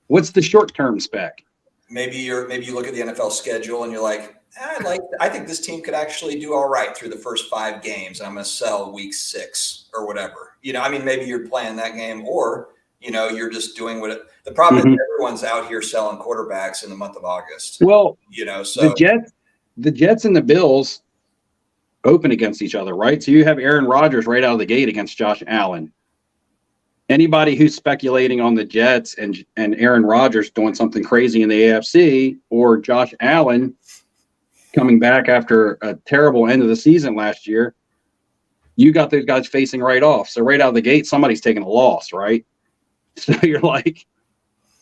What's the short-term spec? Maybe you look at the NFL schedule and you're like, I think this team could actually do all right through the first 5 games. And I'm going to sell week 6 or whatever. You know, I mean, maybe you're playing that game, or you know, you're just doing the problem is everyone's out here selling quarterbacks in the month of August. Well, you know, so the Jets and the Bills open against each other, right? So you have Aaron Rodgers right out of the gate against Josh Allen. Anybody who's speculating on the Jets and Aaron Rodgers doing something crazy in the AFC, or Josh Allen coming back after a terrible end of the season last year, you got those guys facing right off. So right out of the gate, somebody's taking a loss, right? So you're like,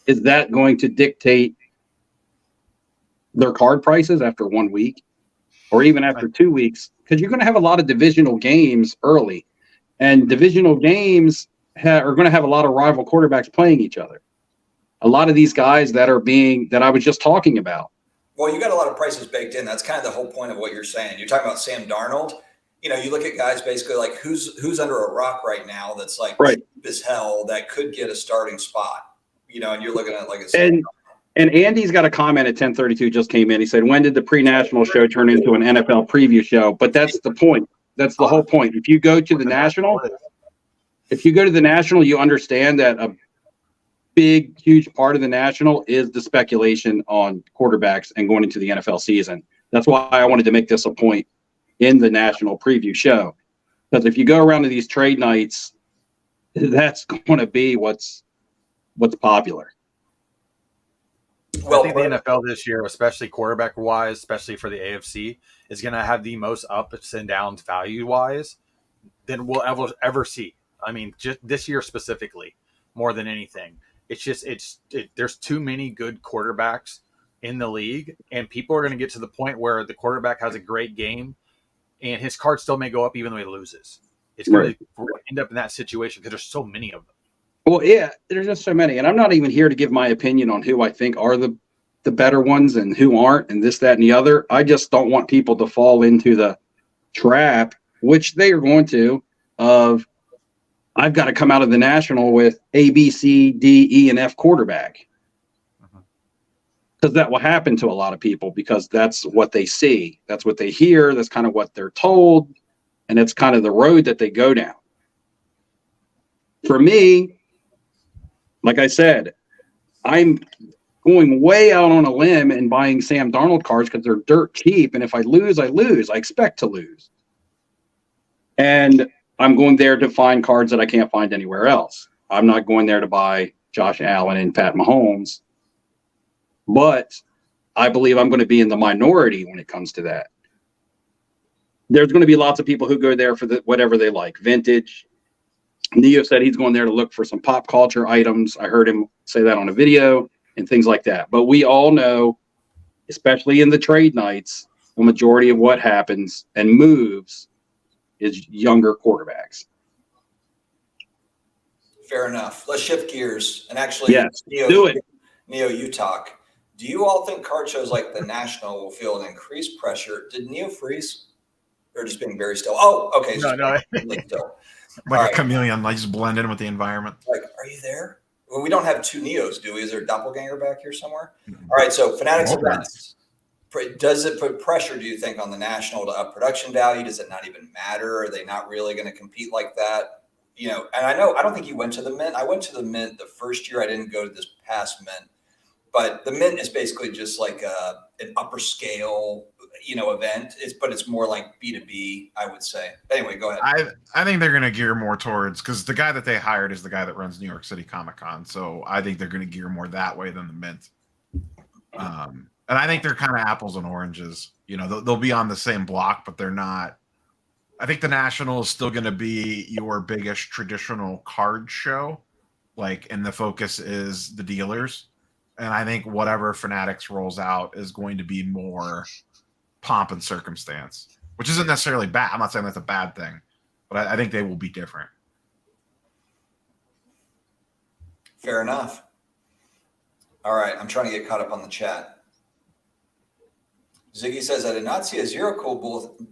is that going to dictate their card prices after 1 week or even after 2 weeks? Because you're going to have a lot of divisional games early, and divisional games are going to have a lot of rival quarterbacks playing each other. A lot of these guys that I was just talking about. Well, you got a lot of prices baked in. That's kind of the whole point of what you're saying. You're talking about Sam Darnold. You know, you look at guys basically like who's under a rock right now that's like cheap as hell that could get a starting spot. You know, and you're looking at like and Andy's got a comment at 10:32 just came in. He said, "When did the pre-national show turn into an NFL preview show?" But that's the point. That's the whole point. If you go to the national, you understand that a big, huge part of the national is the speculation on quarterbacks and going into the NFL season. That's why I wanted to make this a point in the national preview show. Because if you go around to these trade nights, that's going to be what's popular. Well, I think the NFL this year, especially quarterback wise, especially for the AFC, is going to have the most ups and downs value wise than we'll ever see. I mean, just this year specifically, more than anything. It's just there's too many good quarterbacks in the league, and people are going to get to the point where the quarterback has a great game, and his card still may go up even though he loses. It's going to end up in that situation because there's so many of them. Well, yeah, there's just so many, and I'm not even here to give my opinion on who I think are the better ones and who aren't, and this, that, and the other. I just don't want people to fall into the trap, which they are going to, of I've got to come out of the national with A, B, C, D, E, and F quarterback. Because that will happen to a lot of people because that's what they see. That's what they hear. That's kind of what they're told. And it's kind of the road that they go down. For me, like I said, I'm going way out on a limb and buying Sam Darnold cards because they're dirt cheap. And if I lose, I lose. I expect to lose. And I'm going there to find cards that I can't find anywhere else. I'm not going there to buy Josh Allen and Pat Mahomes. But I believe I'm going to be in the minority when it comes to that. There's going to be lots of people who go there for whatever they like. Vintage. Neo said he's going there to look for some pop culture items. I heard him say that on a video and things like that. But we all know, especially in the trade nights, the majority of what happens and moves is younger quarterbacks. Fair enough. Let's shift gears and actually, yes, do it. Neo, you talk. Do you all think card shows like the National will feel an increased pressure? Did Neo freeze? Or just being very still? Oh, okay. No. Still. Like a chameleon, I just blend in with the environment. Like, are you there? Well, we don't have two Neos, do we? Is there a doppelganger back here somewhere? All right, so Fanatics Okay. events. Does it put pressure, do you think, on the National to up production value? Does it not even matter? Are they not really going to compete like that? You know, and I don't think you went to the Mint. I went to the Mint the first year. I didn't go to this past Mint. But the Mint is basically just like an upper scale, you know, event. But it's more like B2B, I would say. Anyway, go ahead. I think they're going to gear more towards, because the guy that they hired is the guy that runs New York City Comic Con. So I think they're going to gear more that way than the Mint. And I think they're kind of apples and oranges. You know, they'll be on the same block, but they're not. I think the National is still going to be your biggest traditional card show, like, and the focus is the dealers. And I think whatever Fanatics rolls out is going to be more pomp and circumstance, which isn't necessarily bad. I'm not saying that's a bad thing, but I think they will be different. Fair enough. All right, I'm trying to get caught up on the chat. Ziggy says, I did not see a Zero Cool booth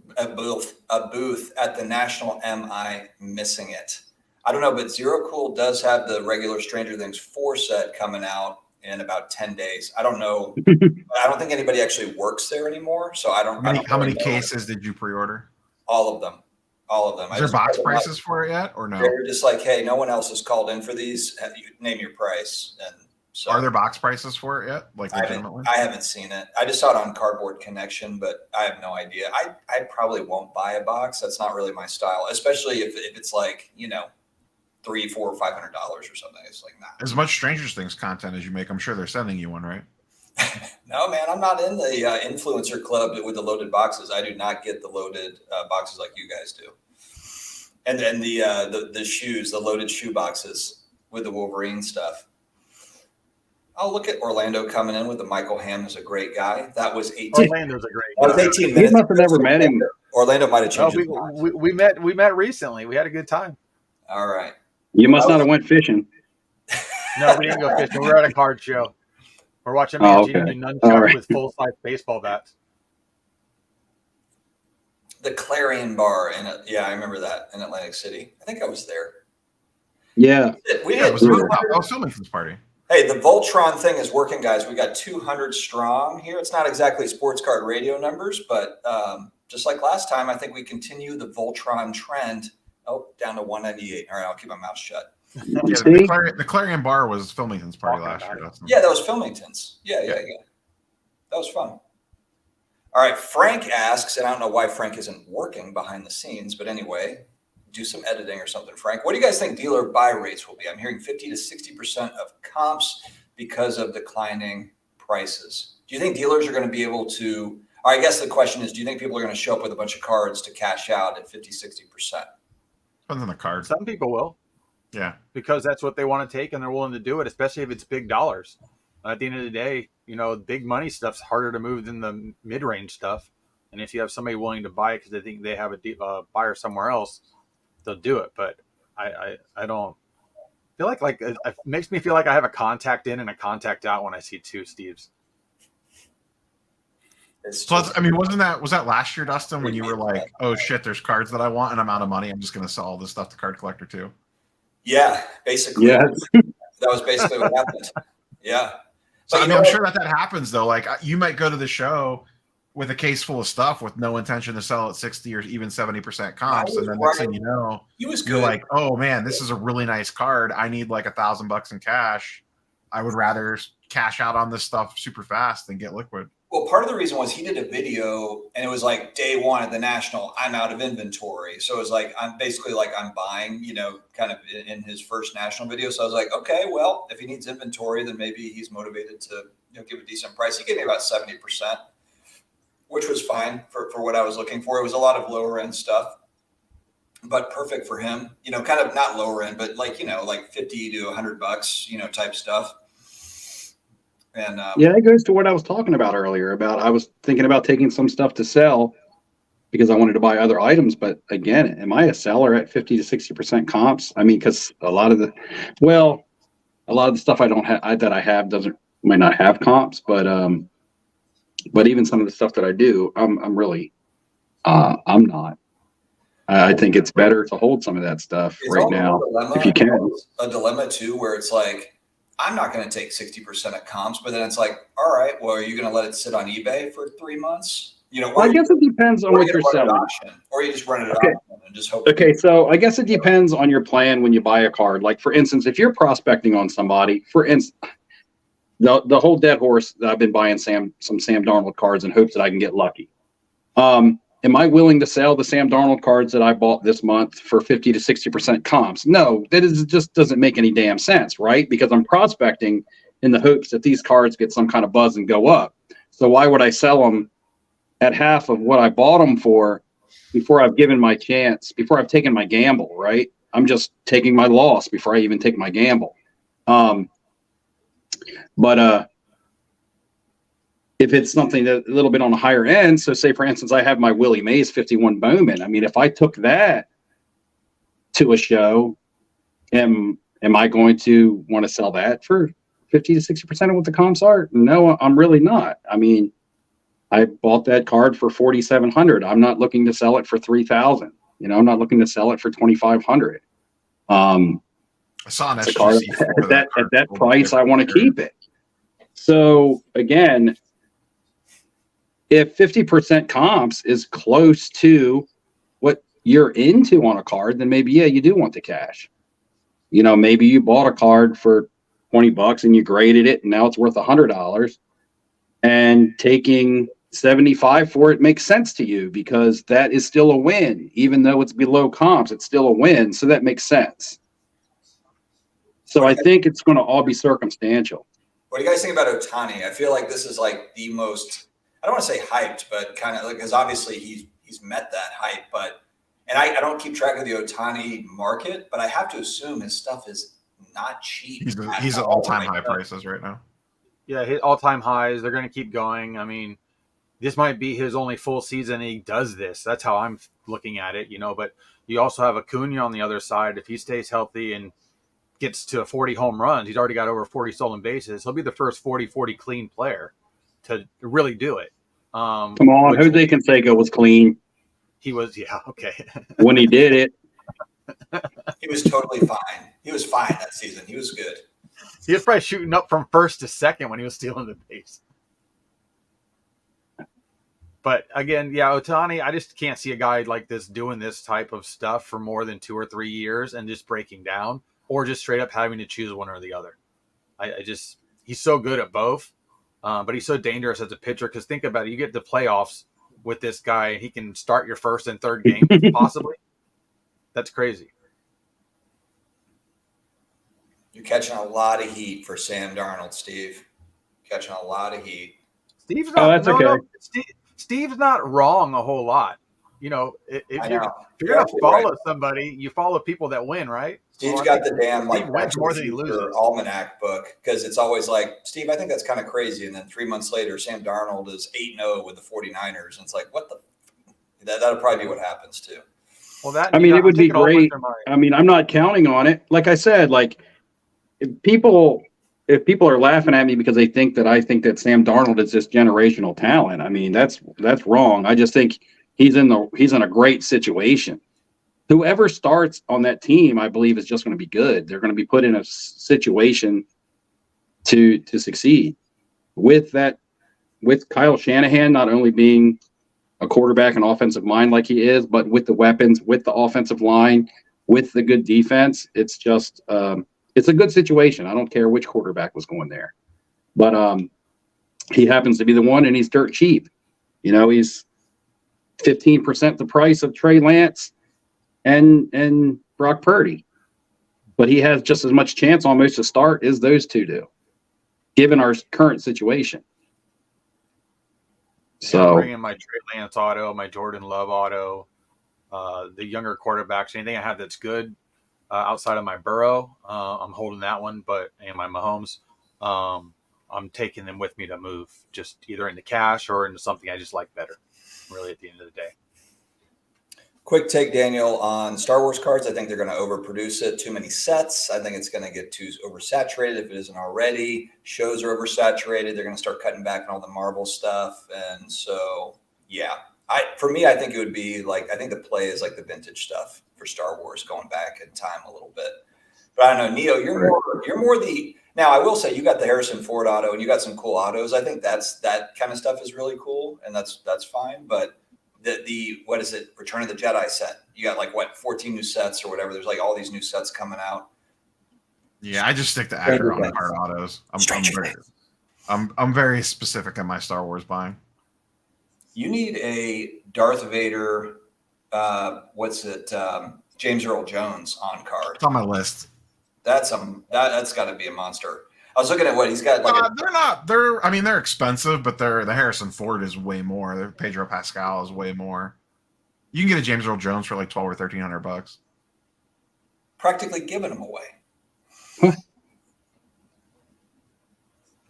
at the National. Am I missing it? I don't know, but Zero Cool does have the regular Stranger Things 4 set coming out in about 10 days. I don't know. I don't think anybody actually works there anymore. So I don't. How many cases did you pre-order? All of them. All of them. Is there box prices for it yet, or no? They're just like, hey, no one else has called in for these. You name your price. And so, are there box prices for it yet? Like, legitimately? I haven't seen it. I just saw it on Cardboard Connection, but I have no idea. I probably won't buy a box. That's not really my style, especially if it's like, you know, $300, $400, $500 or something. It's like, nah. As much Stranger Things content as you make, I'm sure they're sending you one, right? No, man, I'm not in the influencer club with the loaded boxes. I do not get the loaded boxes like you guys do. And then the shoes, the loaded shoe boxes with the Wolverine stuff. Oh, look at Orlando coming in with the Michael Hamm is a great guy. That was 18. Orlando's a great That was 18 minutes. You must have never met him. Orlando might have changed. We met recently. We had a good time. All right. You must not have went fishing. No, we didn't go fishing. We were at a card show. We're watching Mangini do nunchucks with full-size baseball bats. The Clarion Bar I remember that in Atlantic City. I think I was there. Yeah. It was Filmington's party. Hey, the Voltron thing is working, guys. We got 200 strong here. It's not exactly sports card radio numbers, but just like last time, I think we continue the Voltron trend. Oh, down to 198. All right, I'll keep my mouth shut. Yeah, the Clarion Bar was Filmington's party last year. Yeah, that was Filmington's. Yeah. That was fun. All right, Frank asks, and I don't know why Frank isn't working behind the scenes, but anyway, do some editing or something. Frank, what do you guys think dealer buy rates will be? I'm hearing 50 to 60% of comps because of declining prices. Do you think dealers are going to be able to, or I guess the question is, do you think people are going to show up with a bunch of cards to cash out at 50, 60%? Depends on the card. Some people will. Yeah. Because that's what they want to take and they're willing to do it, especially if it's big dollars. At the end of the day, you know, big money stuff's harder to move than the mid-range stuff. And if you have somebody willing to buy it because they think they have a buyer somewhere else, they'll do it. But I don't feel like it makes me feel like I have a contact in and a contact out when I see two Steves. Plus, I mean, was that last year, Dustin, when you were like, oh shit, there's cards that I want and I'm out of money. I'm just going to sell all this stuff to Card Collector too. Yeah, basically. Yeah. That was basically what happened. Yeah. So, I mean, I'm sure that happens though. Like, you might go to the show with a case full of stuff with no intention to sell at 60 or even 70% comps. And then next thing you know, you're like, oh man, this is a really nice card. I need like $1,000 in cash. I would rather cash out on this stuff super fast than get liquid. Well, part of the reason was he did a video and it was like day one at the National, I'm out of inventory. So it was like, I'm buying, you know, kind of in his first National video. So I was like, okay, well, if he needs inventory, then maybe he's motivated to, you know, give a decent price. He gave me about 70%, which was fine for what I was looking for. It was a lot of lower end stuff, but perfect for him, you know, kind of not lower end, but like, you know, like 50 to $100, you know, type stuff. And yeah, it goes to what I was talking about earlier about I was thinking about taking some stuff to sell because I wanted to buy other items. But again, am I a seller at 50 to 60% comps? I mean, because a lot of the stuff I don't have that I have might not have comps, but even some of the stuff that I do, I'm really I'm not. I think it's better to hold some of that stuff right now if you can. A dilemma too, where it's like, I'm not going to take 60% of comps, but then it's like, all right, well, are you going to let it sit on eBay for 3 months? You know, Well, I guess it depends on what you're selling. Or you just run it at Okay. auction and just hope. Okay, so I guess it depends on your plan when you buy a card. Like, for instance, if you're prospecting on somebody, for instance, the whole dead horse that I've been buying some Sam Darnold cards in hopes that I can get lucky. Am I willing to sell the Sam Darnold cards that I bought this month for 50 to 60% comps? No, just doesn't make any damn sense, right? Because I'm prospecting in the hopes that these cards get some kind of buzz and go up. So why would I sell them at half of what I bought them for before I've given my chance, before I've taken my gamble, right? I'm just taking my loss before I even take my gamble. But if it's something that a little bit on the higher end, so say for instance, I have my Willie Mays 51 Bowman. I mean, if I took that to a show, am I going to want to sell that for 50 to 60% of what the comps are? No, I'm really not. I mean, I bought that card for 4,700. I'm not looking to sell it for 3,000. You know, I'm not looking to sell it for 2,500. I saw an card at that price. I want to keep it. So again, if 50% comps is close to what you're into on a card, then maybe, yeah, you do want the cash. You know, maybe you bought a card for $20 and you graded it and now it's worth $100, and taking 75 for it makes sense to you because that is still a win. Even though it's below comps, it's still a win. So that makes sense. So I think it's going to all be circumstantial. What do you guys think about Ohtani? I feel like this is like the most, I don't want to say hyped, but kind of like, because obviously he's met that hype, but, and I don't keep track of the Ohtani market, but I have to assume his stuff is not cheap. He's at all-time high prices right now. Yeah, his all-time highs. They're going to keep going. I mean, this might be his only full season he does this. That's how I'm looking at it, you know, but you also have Acuna on the other side. If he stays healthy and gets to 40 home runs, he's already got over 40 stolen bases. He'll be the first 40-40 clean player to really do it. Come on, Jose Canseco was clean. He was, yeah, okay. When he did it. He was totally fine. He was fine that season. He was good. He was probably shooting up from first to second when he was stealing the base. But again, yeah, Ohtani, I just can't see a guy like this doing this type of stuff for more than 2 or 3 years and just breaking down, or just straight up having to choose one or the other. He's so good at both, but he's so dangerous as a pitcher. Because think about it, you get the playoffs with this guy, and he can start your first and third game, possibly. That's crazy. You're catching a lot of heat for Sam Darnold, Steve. Catching a lot of heat. Steve's not, Steve's not wrong a whole lot. You know, if you're going to follow somebody, you follow people that win, right? Steve's got the damn like wins more than he loses almanac book, because it's always like, Steve, I think that's kind of crazy. And then 3 months later, Sam Darnold is 8-0 with the 49ers. And it's like, what the? That'll probably be what happens too. Well, that I mean, it would be great. I mean, I'm not counting on it. Like I said, like if people are laughing at me because they think that I think that Sam Darnold is this generational talent, I mean, that's wrong. I just think he's in a great situation. Whoever starts on that team, I believe, is just going to be good. They're going to be put in a situation to succeed. With Kyle Shanahan not only being a quarterback and offensive mind like he is, but with the weapons, with the offensive line, with the good defense, it's just it's a good situation. I don't care which quarterback was going there, but he happens to be the one, and he's dirt cheap. You know, he's 15% the price of Trey Lance and Brock Purdy, but he has just as much chance almost to start as those two do, given our current situation. So I'm bringing my Trey Lance auto, my Jordan Love auto, the younger quarterbacks, anything I have that's good outside of my Burrow, I'm holding that one, and my Mahomes, I'm taking them with me to move, just either into cash or into something I just like better, really, at the end of the day. Quick take, Daniel, on Star Wars cards. I think they're going to overproduce it. Too many sets. I think it's going to get too oversaturated if it isn't already. Shows are oversaturated. They're going to start cutting back on all the Marvel stuff. And so, yeah. For me, I think it would be like, I think the play is like the vintage stuff for Star Wars, going back in time a little bit. But I don't know, Neo, you're more the. Now I will say you got the Harrison Ford auto and you got some cool autos. I think that kind of stuff is really cool and that's fine. But the what is it? Return of the Jedi set. You got like 14 new sets or whatever. There's like all these new sets coming out. Yeah, I just stick to Asher on the hard autos. I'm very specific in my Star Wars buying. You need a Darth Vader. James Earl Jones on card. It's on my list. That's got to be a monster. I was looking at what he's got. They're expensive, but the Harrison Ford is way more. The Pedro Pascal is way more. You can get a James Earl Jones for like $1,200 or $1,300. Practically giving them away.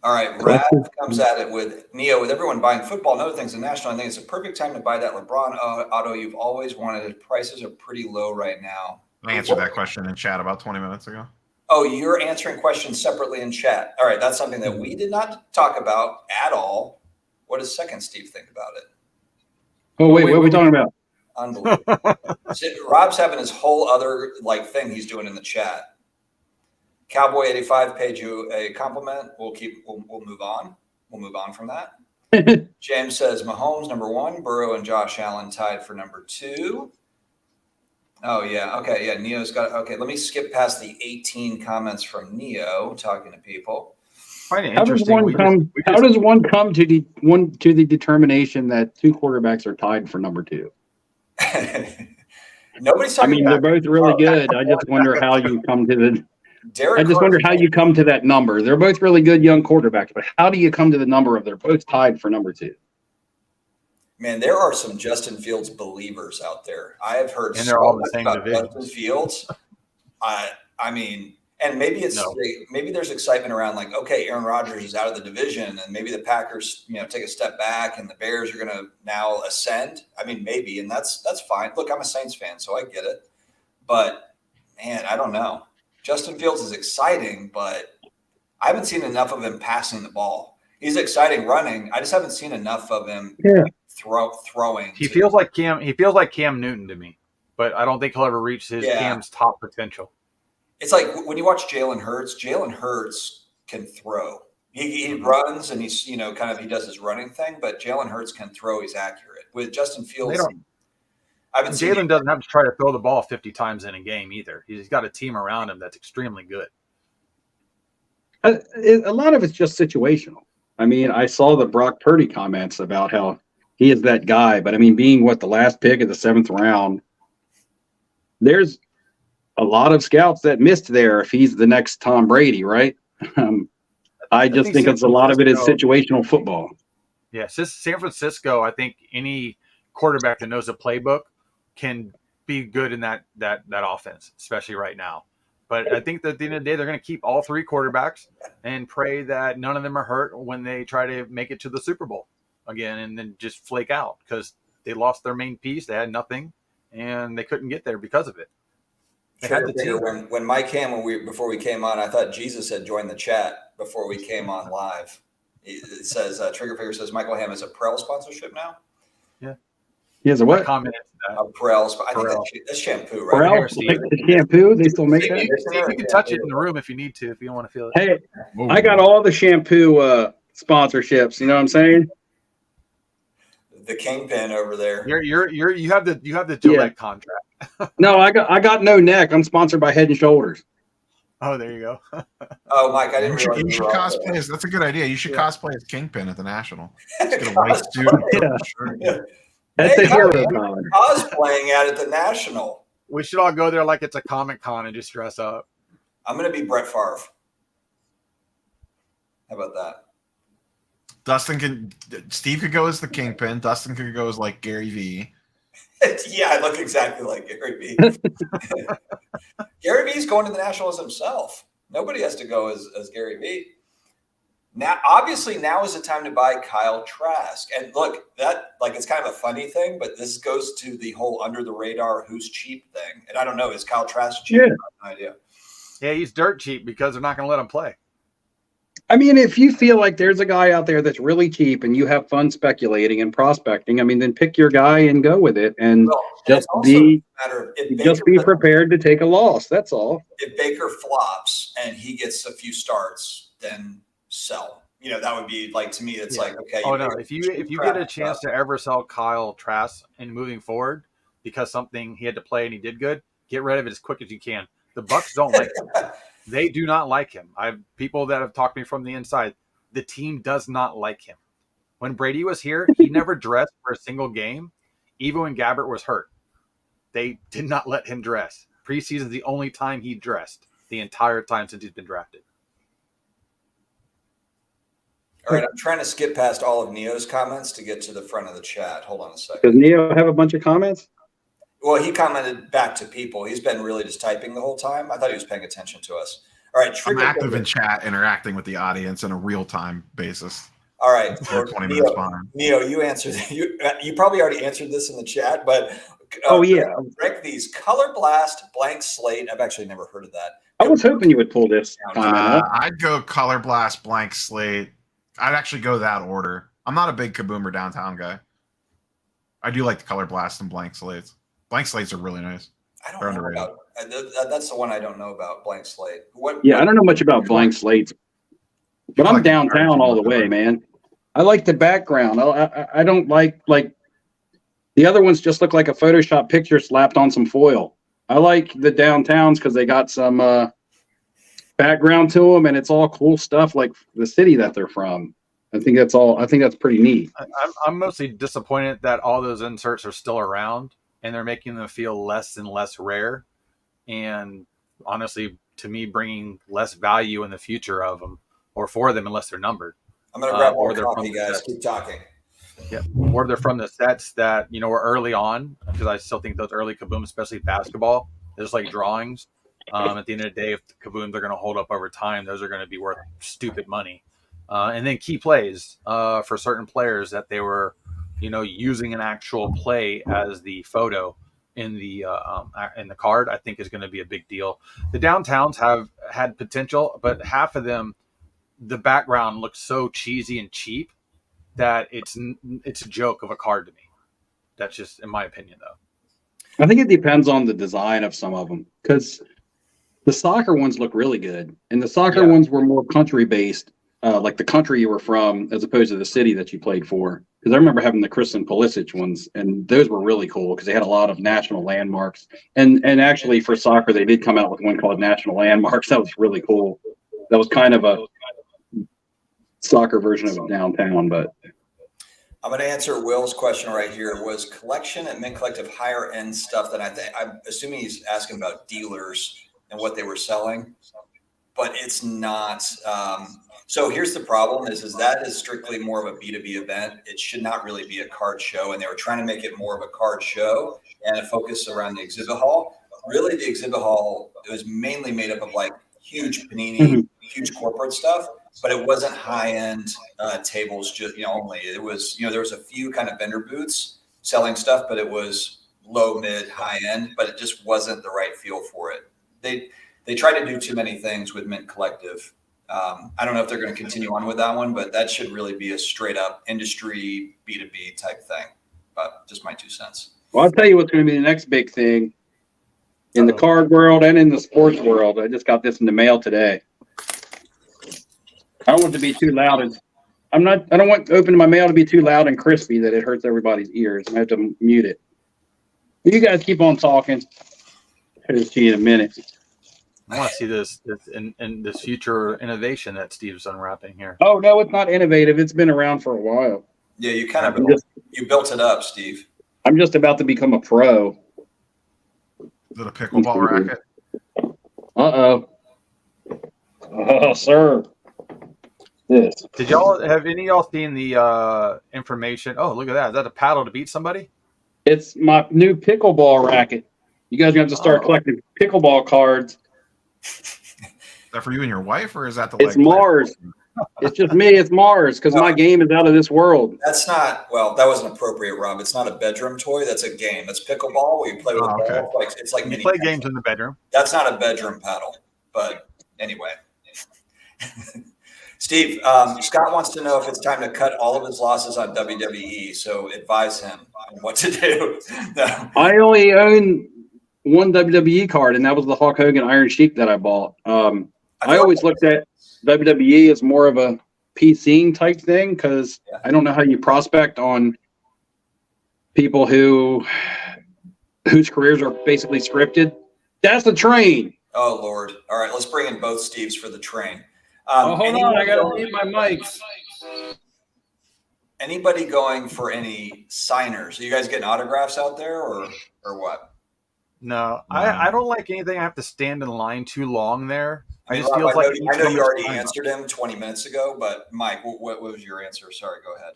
All right, Rav comes at it with Neo. With everyone buying football and other things in national, I think it's a perfect time to buy that LeBron auto you've always wanted. Prices are pretty low right now. I answered that question in chat about 20 minutes ago. Oh, you're answering questions separately in chat. All right, that's something that we did not talk about at all. What does Second Steve think about it? Oh, wait, what are we talking about? Unbelievable. Rob's having his whole other thing he's doing in the chat. Cowboy 85 paid you a compliment. We'll move on. We'll move on from that. James says Mahomes #1, Burrow and Josh Allen tied for #2. Oh yeah, okay, yeah. Neo's got okay. Let me skip past the 18 comments from Neo talking to people. How does one come to the determination that two quarterbacks are tied for #2? Nobody's talking. I mean, they're both really good. I just wonder how you come to the. Wonder how you come to that number. They're both really good young quarterbacks, but how do you come to the number of they're both tied for #2? Man, there are some Justin Fields believers out there. I have heard and they're all the same division. Justin Fields. I mean, and maybe maybe there's excitement around okay, Aaron Rodgers is out of the division, and maybe the Packers, take a step back, and the Bears are going to now ascend. I mean, maybe, and that's fine. Look, I'm a Saints fan, so I get it. But man, I don't know. Justin Fields is exciting, but I haven't seen enough of him passing the ball. He's exciting running. I just haven't seen enough of him throwing. He feels like Cam Newton to me, but I don't think he'll ever reach Cam's top potential. It's like when you watch Jalen Hurts can throw. He runs and he's he does his running thing, but Jalen Hurts can throw. He's accurate. With Justin Fields, Jalen doesn't have to try to throw the ball 50 times in a game either. He's got a team around him that's extremely good. A lot of it's just situational. I mean, I saw the Brock Purdy comments about how he is that guy, but I mean, being the last pick of the 7th round, there's a lot of scouts that missed there if he's the next Tom Brady, right? I just think it's a lot of it is situational football. Yeah, San Francisco, I think any quarterback that knows a playbook can be good in that offense, especially right now. But I think that at the end of the day, they're going to keep all 3 quarterbacks and pray that none of them are hurt when they try to make it to the Super Bowl again and then just flake out because they lost their main piece. They had nothing, and they couldn't get there because of it. When Mike came, before we came on, I thought Jesus had joined the chat before we came on live. It says, Triggerfinger says, Michael Hamm is a Prel sponsorship now? Yeah. He has a what? Comment. Prel. I think that's shampoo, right? Prel? The shampoo? They still make that? You can touch it in the room if you need to, if you don't want to feel it. Hey, I got all the shampoo sponsorships. You know what I'm saying? The kingpin over there. You have the Gillette contract. No, I got no neck. I'm sponsored by Head and Shoulders. Oh, there you go. Oh, Mike, I didn't realize you should cosplay. That's a good idea. You should cosplay as Kingpin at the National. Just get a white suit. That's a hero cosplaying at the National. We should all go there like it's a Comic-Con and just dress up. I'm going to be Brett Favre. How about that? Steve could go as the Kingpin. Dustin could go as Gary V. Yeah, I look exactly like Gary V. Gary V's going to the Nationals himself. Nobody has to go as Gary V. Now, obviously, now is the time to buy Kyle Trask. And look, that it's kind of a funny thing, but this goes to the whole under the radar who's cheap thing. And I don't know, is Kyle Trask cheap? Yeah. I have no idea. Yeah, he's dirt cheap because they're not going to let him play. I mean, if you feel like there's a guy out there that's really cheap and you have fun speculating and prospecting, I mean, then pick your guy and go with it, and Well, and it's just also a be matter of if just Baker be prepared to take a loss. That's all. if Baker flops and he gets a few starts, then sell. You know, that would be like, to me, it's Yeah. like, okay. Oh no! If you get a chance to ever sell Kyle Trask and moving forward because something he had to play and he did good, get rid of it as quick as you can. The Bucks don't like him. They do not like him. I have people that have talked to me from the inside. The team does not like him. When Brady was here, he never dressed for a single game, even when Gabbert was hurt. They did not let him dress. Preseason is the only time he dressed the entire time since he's been drafted. All right, I'm trying to skip past all of Neo's comments to get to the front of the chat. Hold on a Does second. Neo have a bunch of comments? Well, he commented back to people. He's been really just typing the whole time. I thought he was paying attention to us. All right, I'm Trigger active Finger. in chat, interacting with the audience on a real time basis. All right, They're 20 minutes behind. Neo, you answered. You probably already answered this in the chat, but Oh yeah, rank these: Color Blast, Blank Slate. I've actually never heard of that. I was hoping you would pull this comment off. I'd go Color Blast, Blank Slate. I'd actually go that order. I'm not a big Kaboomer Downtown guy. I do like the Color Blast and Blank Slates. Blank Slates are really nice. I don't They're know underrated. about. That's the one I don't know about. Blank Slate. Yeah, I don't know much about blank slates, but I'm like downtown all the way, man. I like the background. I don't like the other ones. Just look like a Photoshop picture slapped on some foil. I like the downtowns because they got some background to them, and it's all cool stuff like the city that they're from. I think that's pretty neat. I'm mostly disappointed that all those inserts are still around and they're making them feel less and less rare. And honestly, to me, bringing less value in the future of them or for them unless they're numbered. I'm going to grab more or they're coffee, from guys. the- Keep talking. Yeah, or they're from the sets that were early on, because I still think those early Kaboom, especially basketball, they're just like drawings. At the end of the day, if the Kabooms are going to hold up over time, those are going to be worth stupid money. And then key plays for certain players that they were, using an actual play as the photo in the card, I think is going to be a big deal. The downtowns have had potential, but half of them, the background looks so cheesy and cheap that it's a joke of a card to me. That's just in my opinion, though. I think it depends on the design of some of them, because the soccer ones look really good, and the soccer ones were more country based, like the country you were from, as opposed to the city that you played for. Because I remember having the Kristen Pulisic ones, and those were really cool because they had a lot of national landmarks. And actually, for soccer, they did come out with one called National Landmarks. That was really cool. That was kind of a soccer version of downtown, but I'm going to answer Will's question right here. Was collection at Mint Collective higher end stuff than I'm assuming he's asking about dealers and what they were selling, but it's not. So here's the problem is that is strictly more of a B2B event. It should not really be a card show. And they were trying to make it more of a card show and a focus around the exhibit hall. Really, the exhibit hall, it was mainly made up of like huge Panini, huge corporate stuff, but it wasn't high-end tables just, only. It was, there was a few kind of vendor booths selling stuff, but it was low, mid, high-end, but it just wasn't the right feel for it. They tried to do too many things with Mint Collective. I don't know if they're going to continue on with that one, but that should really be a straight up industry B2B type thing. But just my 2 cents. Well, I'll tell you what's going to be the next big thing in the card world and in the sports world. I just got this in the mail today. I don't want it to be too loud. I don't want opening my mail to be too loud and crispy that it hurts everybody's ears. I have to mute it. You guys keep on talking. I'll see you in a minute. I want to see this in this future innovation that Steve's unwrapping here. Oh no, it's not innovative. It's been around for a while. Yeah, you kind of you built it up, Steve. I'm just about to become a pro. Is it a pickleball racket? Uh-oh. Oh, sir. This. Have any of y'all seen the information? Oh, look at that. Is that a paddle to beat somebody? It's my new pickleball racket. You guys are going to have to start collecting pickleball cards. Is that for you and your wife, or is that the? It's Mars. It's just me. It's Mars because my game is out of this world. That's not, that wasn't appropriate, Rob. It's not a bedroom toy. That's a game. That's pickleball where you play with a ball. It's like You mini play paddle. games in the bedroom. That's not a bedroom paddle. But anyway. Steve, Scott wants to know if it's time to cut all of his losses on WWE. So advise him on what to do. No. I only own one WWE card, and that was the Hulk Hogan Iron Sheik that I bought. I always looked at WWE as more of a PCing type thing because I don't know how you prospect on people whose careers are basically scripted. That's the train. Oh, Lord. All right, let's bring in both Steves for the train. Hold on. I got to mute my mics. Anybody going for any signers? Are you guys getting autographs out there or what? No, I don't like anything I have to stand in line too long there. I mean, just Rob, feels like I know you already answered him 20 minutes ago, but Mike, what was your answer? Sorry, go ahead.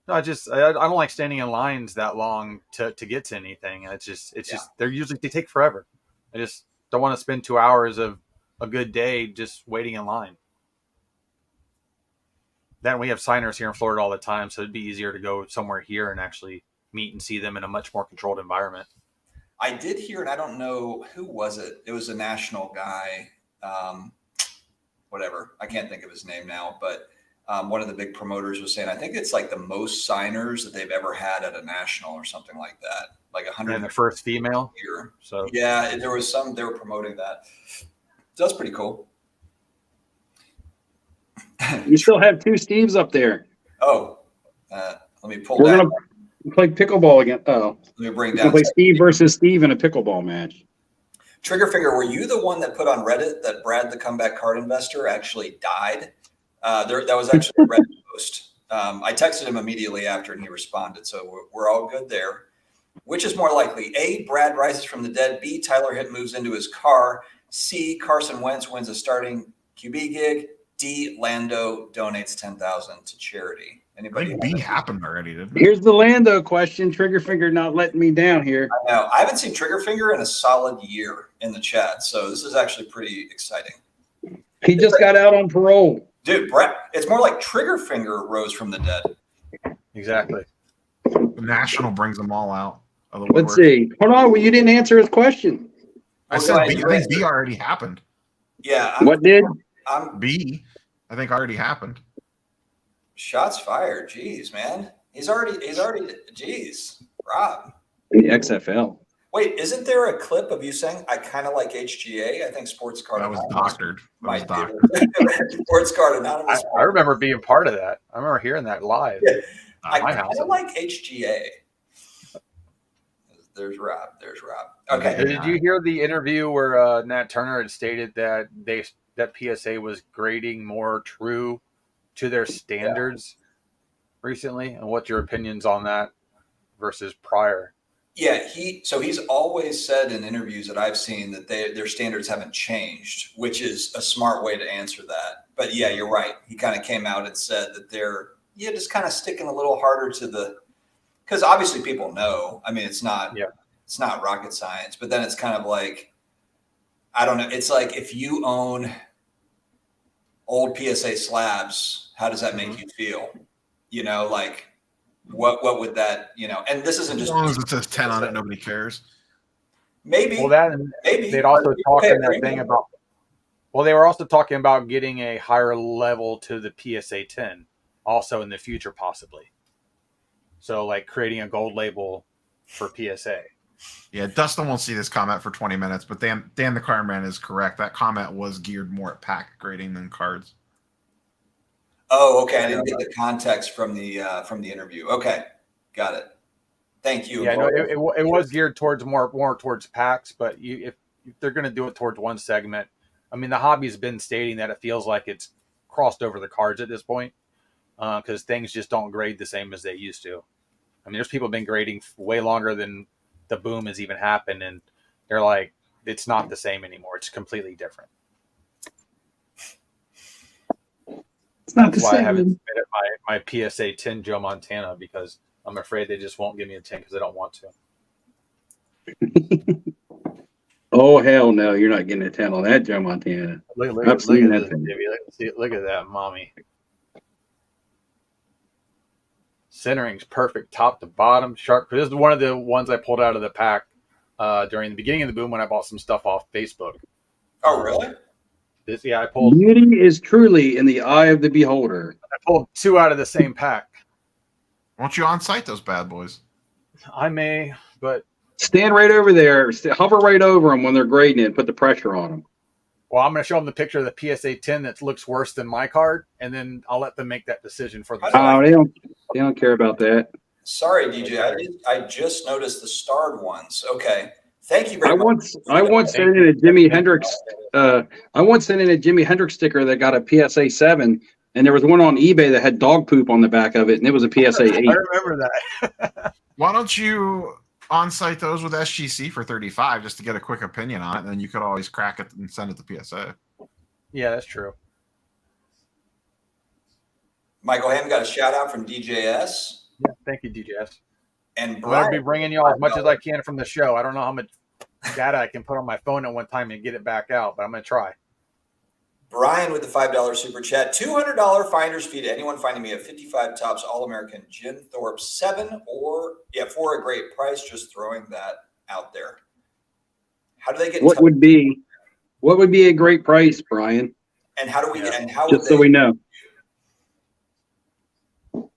No, I don't like standing in lines that long to get to anything. It's just they take forever. I just don't want to spend 2 hours of a good day just waiting in line. Then we have signers here in Florida all the time, so it'd be easier to go somewhere here and actually meet and see them in a much more controlled environment. I did hear, and I don't know who was it. It was a national guy, whatever. I can't think of his name now, but one of the big promoters was saying, I think it's like the most signers that they've ever had at a national or something like that, like 100. And the first female. Year. So yeah, there was some. They were promoting that. So that's pretty cool. You still have two Steves up there. Oh, let me pull We're that. gonna play pickleball again. Oh, Let me bring we'll down. play Steve versus Steve in a pickleball match. Triggerfinger, were you the one that put on Reddit that Brad the Comeback Card Investor actually died? That was actually a Reddit post. I texted him immediately after and he responded. So we're all good there. Which is more likely? A, Brad rises from the dead. B, Tyler Hitt moves into his car. C, Carson Wentz wins a starting QB gig. D, Lando donates $10,000 to charity. I Anybody? think B happened already, didn't it? Here's the Lando question. Triggerfinger not letting me down here. I know. I haven't seen Triggerfinger in a solid year in the chat, so this is actually pretty exciting. He just got out on parole. Dude, Brett, it's more like Triggerfinger rose from the dead. exactly. The National brings them all out. Of the Let's woodwork. see. Hold on. Well, you didn't answer his question. I said B. I think B already happened. Yeah. What did? B, I think already happened. Shots fired. Jeez, man. He's already, jeez. Rob. The XFL. Wait, isn't there a clip of you saying, I kind of like HGA? I think Sports Card That was Anonymous doctored. That might was doctored. do. Sports Card Anonymous. I remember being part of that. I remember hearing that live. Yeah. At my I house. kind of like HGA. There's Rob. Okay. Did you hear the interview where Nat Turner had stated that that PSA was grading more true to their standards recently? And what's your opinions on that versus prior? Yeah, he's always said in interviews that I've seen that their standards haven't changed, which is a smart way to answer that. But yeah, you're right. He kind of came out and said that they're just kind of sticking a little harder to the, because obviously people know. I mean, it's not rocket science, but then it's kind of like, I don't know. It's like if you own old PSA slabs, how does that make you feel? You know, like what would that, and this isn't As just long as it says 10 on it, nobody cares. maybe. Well, maybe they'd also talk in that premium. thing about. Well, they were also talking about getting a higher level to the PSA 10, also in the future, possibly. So, like creating a gold label for PSA. Yeah, Dustin won't see this comment for 20 minutes, but Dan the Carman is correct. That comment was geared more at pack grading than cards. Oh, okay. I didn't get the context from the interview. Okay, got it. Thank you. Yeah, no, it was geared towards more towards packs, but if they're going to do it towards one segment, I mean, the hobby's been stating that it feels like it's crossed over the cards at this point because things just don't grade the same as they used to. I mean, there's people been grading way longer than the boom has even happened, and they're like, it's not the same anymore. It's completely different. It's not That's the why I haven't same. submitted my PSA 10 Joe Montana because I'm afraid they just won't give me a 10 because they don't want to. Oh, hell no. You're not getting a 10 on that, Joe Montana. Look I've seen at that this, thing. Davey. Look at that, mommy. Centering's perfect, top to bottom, sharp. This is one of the ones I pulled out of the pack during the beginning of the boom when I bought some stuff off Facebook. Oh, really? I pulled Beauty is truly in the eye of the beholder. 2 out of the same pack. Why don't you on site those bad boys? I may, but Stand right over there. Hover right over them when they're grading it. Put the pressure on them. well, I'm going to show them the picture of the PSA 10 that looks worse than my card, and then I'll let them make that decision for themselves. Oh, they don't care about that. Sorry, DJ. I just noticed the starred ones. Okay. Thank you very much. I once sent in a Jimi Hendrix. I once sent in a Jimi Hendrix sticker that got a PSA 7, and there was one on eBay that had dog poop on the back of it, and it was a PSA 8. I remember that. Why don't you on site those with SGC for 35 just to get a quick opinion on it, and then you could always crack it and send it to PSA. Yeah, that's true. Michael Ham got a shout out from DJS. Yeah, thank you, DJS. And I'm going to be Brian, bringing y'all as much as I can from the show. I don't know how much data I can put on my phone at one time and get it back out, but I'm going to try. Brian with the $5 super chat. $200 finder's fee to anyone finding me a 55 Tops All-American Jim Thorpe 7 for a great price. Just throwing that out there. How do they get? What would be a great price, Brian? And how do we? Yeah. And how? Just so we know.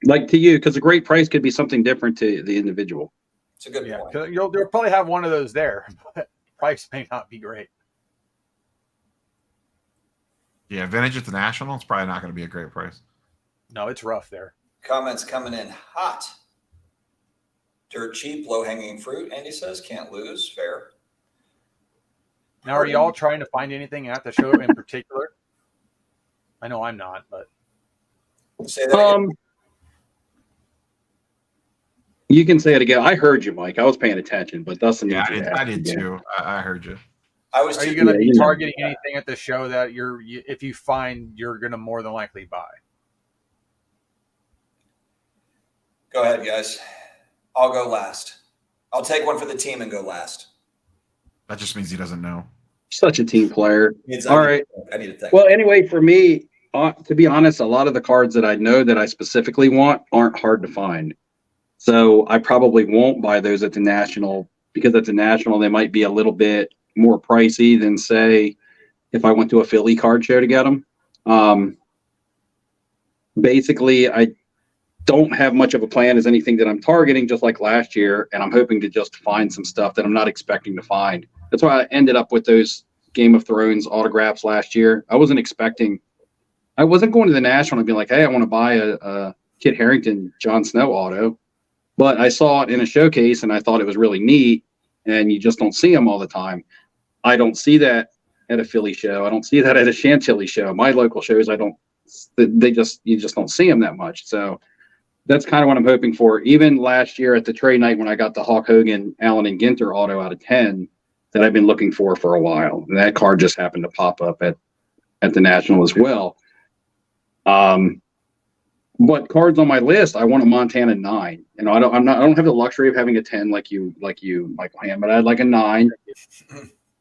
Like to you, because a great price could be something different to the individual. It's a good Yeah, point. 'cause you'll probably have one of those there, but price may not be great. Yeah, vintage at the National, it's probably not going to be a great price. No, it's rough there. Comments coming in hot. Dirt cheap, low hanging fruit. Andy says can't lose. Fair. Now, are y'all trying to find anything at the show in particular? I know I'm not, but Say that again. You can say it again. I heard you, Mike. I was paying attention, but Dustin. Yeah, needs you to I ask did again. too. I heard you. I was. are you Too, going to be you know. targeting anything at the show that if you find you're going to more than likely buy? Go ahead, guys. I'll go last. I'll take one for the team and go last. That just means he doesn't know. Such a team player. Means All I need- right. I need to think. Well, anyway, for me, to be honest, a lot of the cards that I know that I specifically want aren't hard to find. So I probably won't buy those at the National because at the National, they might be a little bit more pricey than, say, if I went to a Philly card show to get them. Basically, I don't have much of a plan as anything that I'm targeting, just like last year, and I'm hoping to just find some stuff that I'm not expecting to find. That's why I ended up with those Game of Thrones autographs last year. I wasn't going to the National and be like, hey, I want to buy a Kit Harington Jon Snow auto. But I saw it in a showcase and I thought it was really neat, and you just don't see them all the time. I don't see that at a Philly show. I don't see that at a Chantilly show. My local shows, you just don't see them that much. So that's kind of what I'm hoping for. Even last year at the trade night when I got the Hulk Hogan, Allen and Ginter auto out of 10 that I've been looking for a while. And that card just happened to pop up at the National as well. But cards on my list, I want a Montana 9. You know, I don't have the luxury of having a 10 like you, Michael Ham, but I'd like a 9.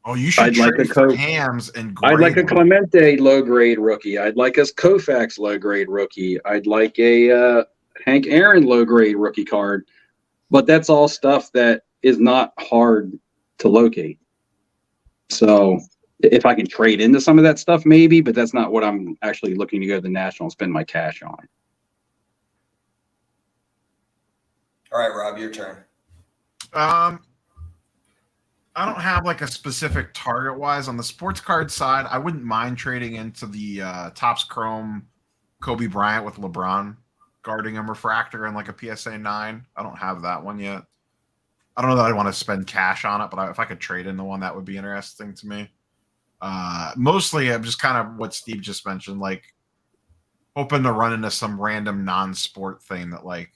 Oh, you should I'd like trade a for Coke. Hams and I'd like a grade Clemente low grade rookie. I'd like a Koufax low grade rookie. I'd like a Hank Aaron low grade rookie card. But that's all stuff that is not hard to locate. So if I can trade into some of that stuff, maybe, but that's not what I'm actually looking to go to the National and spend my cash on. All right, Rob, your turn. I don't have like a specific target wise on the sports card side. I wouldn't mind trading into the Topps Chrome Kobe Bryant with LeBron guarding him refractor and like a PSA 9. I don't have that one yet. I don't know that I want to spend cash on it, but if I could trade in the one, that would be interesting to me. Mostly, I'm just kind of what Steve just mentioned, like hoping to run into some random non-sport thing that like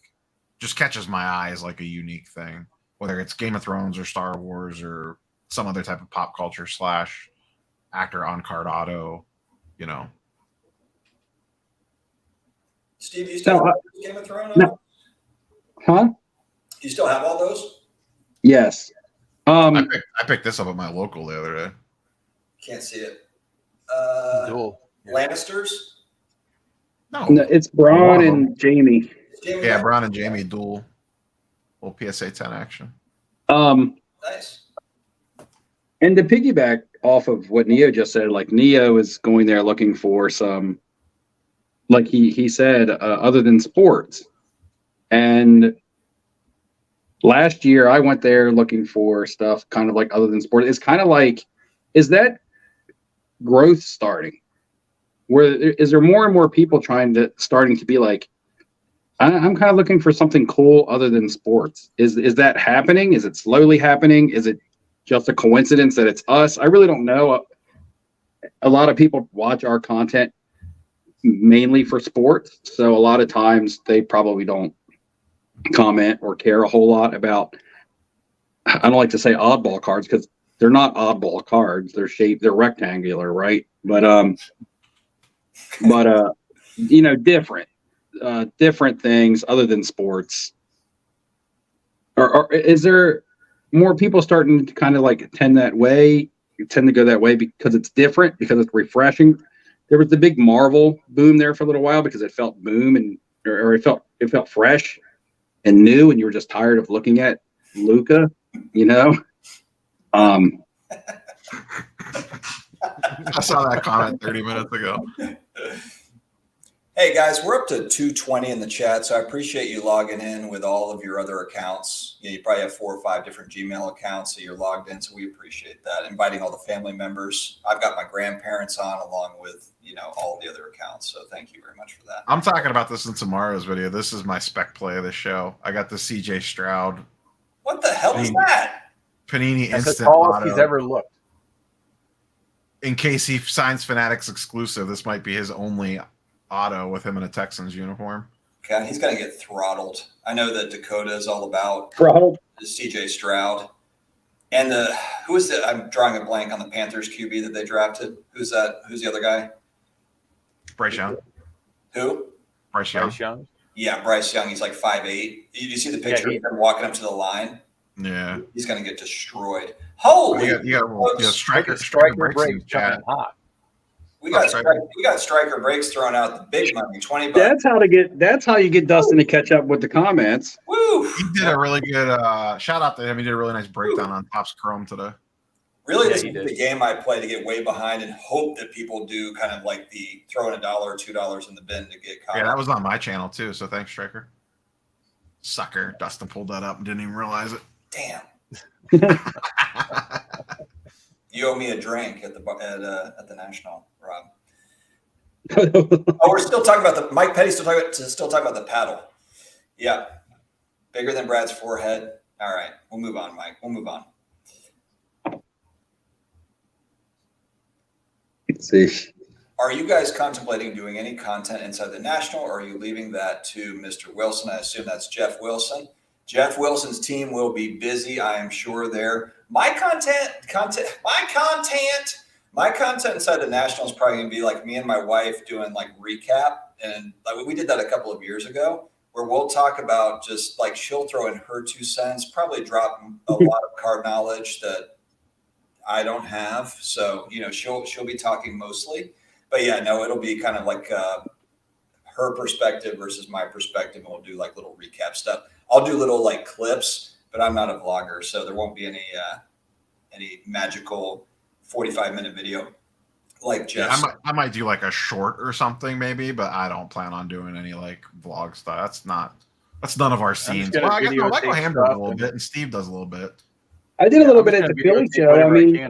just catches my eye as like a unique thing, whether it's Game of Thrones or Star Wars or some other type of pop culture / actor on card auto, you know. Steve, do you still No, have Game of Thrones? no. Huh? Do you still have all those? Yes. I picked this up at my local the other day. Can't see it. Duel. Lannisters? No, It's Braun and Jamie. Jamie yeah, Lannister? Braun and Jamie duel, little PSA 10 action. Nice. And to piggyback off of what Neo just said, like Neo is going there looking for some, like he said, other than sports. And last year I went there looking for stuff kind of like other than sports. It's kind of like, is that growth starting? Is there more and more people starting to be like, I'm kind of looking for something cool other than sports? Is that happening? Is it slowly happening? Is it just a coincidence that it's us? I really don't know. A lot of people watch our content mainly for sports, so a lot of times they probably don't comment or care a whole lot about, I don't like to say oddball cards because they're not oddball cards. They're rectangular, right? But different things other than sports. Or is there more people starting to kind of like tend to go that way because it's different, because it's refreshing? There was the big Marvel boom there for a little while because it felt or it felt fresh and new, and you were just tired of looking at Luca, I saw that comment 30 minutes ago. Hey guys, we're up to 220 in the chat, so I appreciate you logging in with all of your other accounts. You probably have 4 or 5 different Gmail accounts, so you're logged in, so we appreciate that. Inviting all the family members. I've got my grandparents on along with, all the other accounts, so thank you very much for that. I'm talking about this in tomorrow's video. This is my spec play of the show. I got the CJ Stroud. What the hell is that? Panini That's Instant the tallest Auto. he's ever looked. In case he signs Fanatics exclusive, this might be his only auto with him in a Texans uniform. Okay, he's going to get throttled. I know that Dakota is all about throttled. CJ Stroud. And who is it? I'm drawing a blank on the Panthers QB that they drafted. Who's that? Who's the other guy? Bryce Young. Who? Bryce Young. Bryce Young. Yeah, Bryce Young. He's like 5'8". Did you see the picture Yeah, of him walking up to the line? Yeah. He's going to get destroyed. Holy! You got striker breaks in the chat. Hot. We got striker breaks thrown out the big money, $20. That's how you get Dustin to catch up with the comments. Woo! He did a really good shout out to him. He did a really nice breakdown on Topps Chrome today. Really, Yeah, this he is did. the game I play to get way behind and hope that people do kind of like the throwing $1 or $2 in the bin to get caught. Yeah, that was on my channel too. So thanks, Striker. Sucker. Dustin pulled that up and didn't even realize it. Damn. You owe me a drink at the National, Rob. Oh, we're still talking about Mike Petty's still talking about the paddle. Yeah. Bigger than Brad's forehead. All right. We'll move on, Mike. We'll move on. Let's see. Are you guys contemplating doing any content inside the National, or are you leaving that to Mr. Wilson? I assume that's Jeff Wilson. Jeff Wilson's team will be busy, I am sure there. My content inside the National is probably going to be like me and my wife doing like recap. And like we did that a couple of years ago where we'll talk about just like she'll throw in her 2 cents, probably drop a lot of card knowledge that I don't have. So, she'll be talking mostly. But yeah, no, it'll be kind of like her perspective versus my perspective. And we'll do like little recap stuff. I'll do little like clips, but I'm not a vlogger. So there won't be any magical 45-minute video like Jeff. Yeah, I might do like a short or something maybe, but I don't plan on doing any like vlog stuff. That's none of our scenes. Well, I guess Michael Ham does a little bit and Steve does a little bit. I did a little bit at the Philly show. I mean,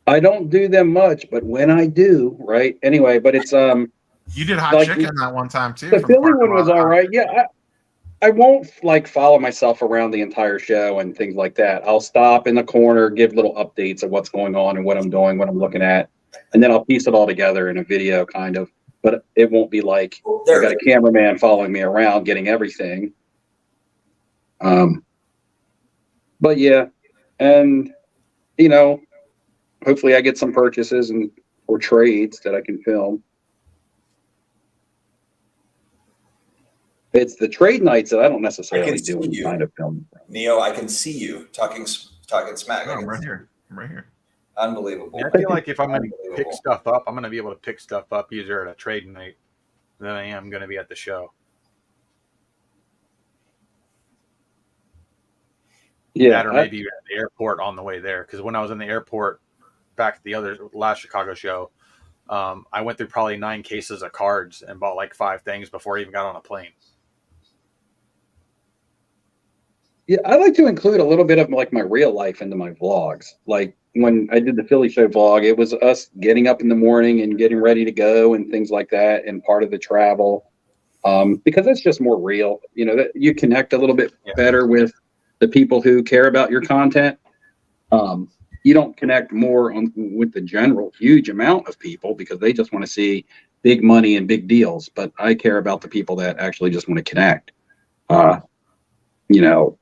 I don't do them much, but when I do, right? Anyway, but it's you did hot like, chicken that one time too. The Philly one was all right. Yeah, I won't like follow myself around the entire show and things like that. I'll stop in the corner, give little updates of what's going on and what I'm doing, what I'm looking at, and then I'll piece it all together in a video kind of. But it won't be like I got a cameraman following me around getting everything. But yeah, and hopefully I get some purchases or trades that I can film. It's the trade nights that I don't necessarily do any kind of film. Neo, I can see you talking smack. Oh, I'm right here. Unbelievable. Yeah, I feel like if I'm going to pick stuff up, I'm going to be able to pick stuff up easier at a trade night than I am going to be at the show. Yeah, that or maybe at the airport on the way there. Because when I was in the airport back at the last Chicago show, I went through probably 9 cases of cards and bought like 5 things before I even got on a plane. Yeah, I like to include a little bit of like my real life into my vlogs. Like when I did the Philly show vlog, it was us getting up in the morning and getting ready to go and things like that, and part of the travel, because that's just more real. You know, that you connect a little bit better with the people who care about your content. You don't connect more with the general huge amount of people because they just want to see big money and big deals. But I care about the people that actually just want to connect. You know,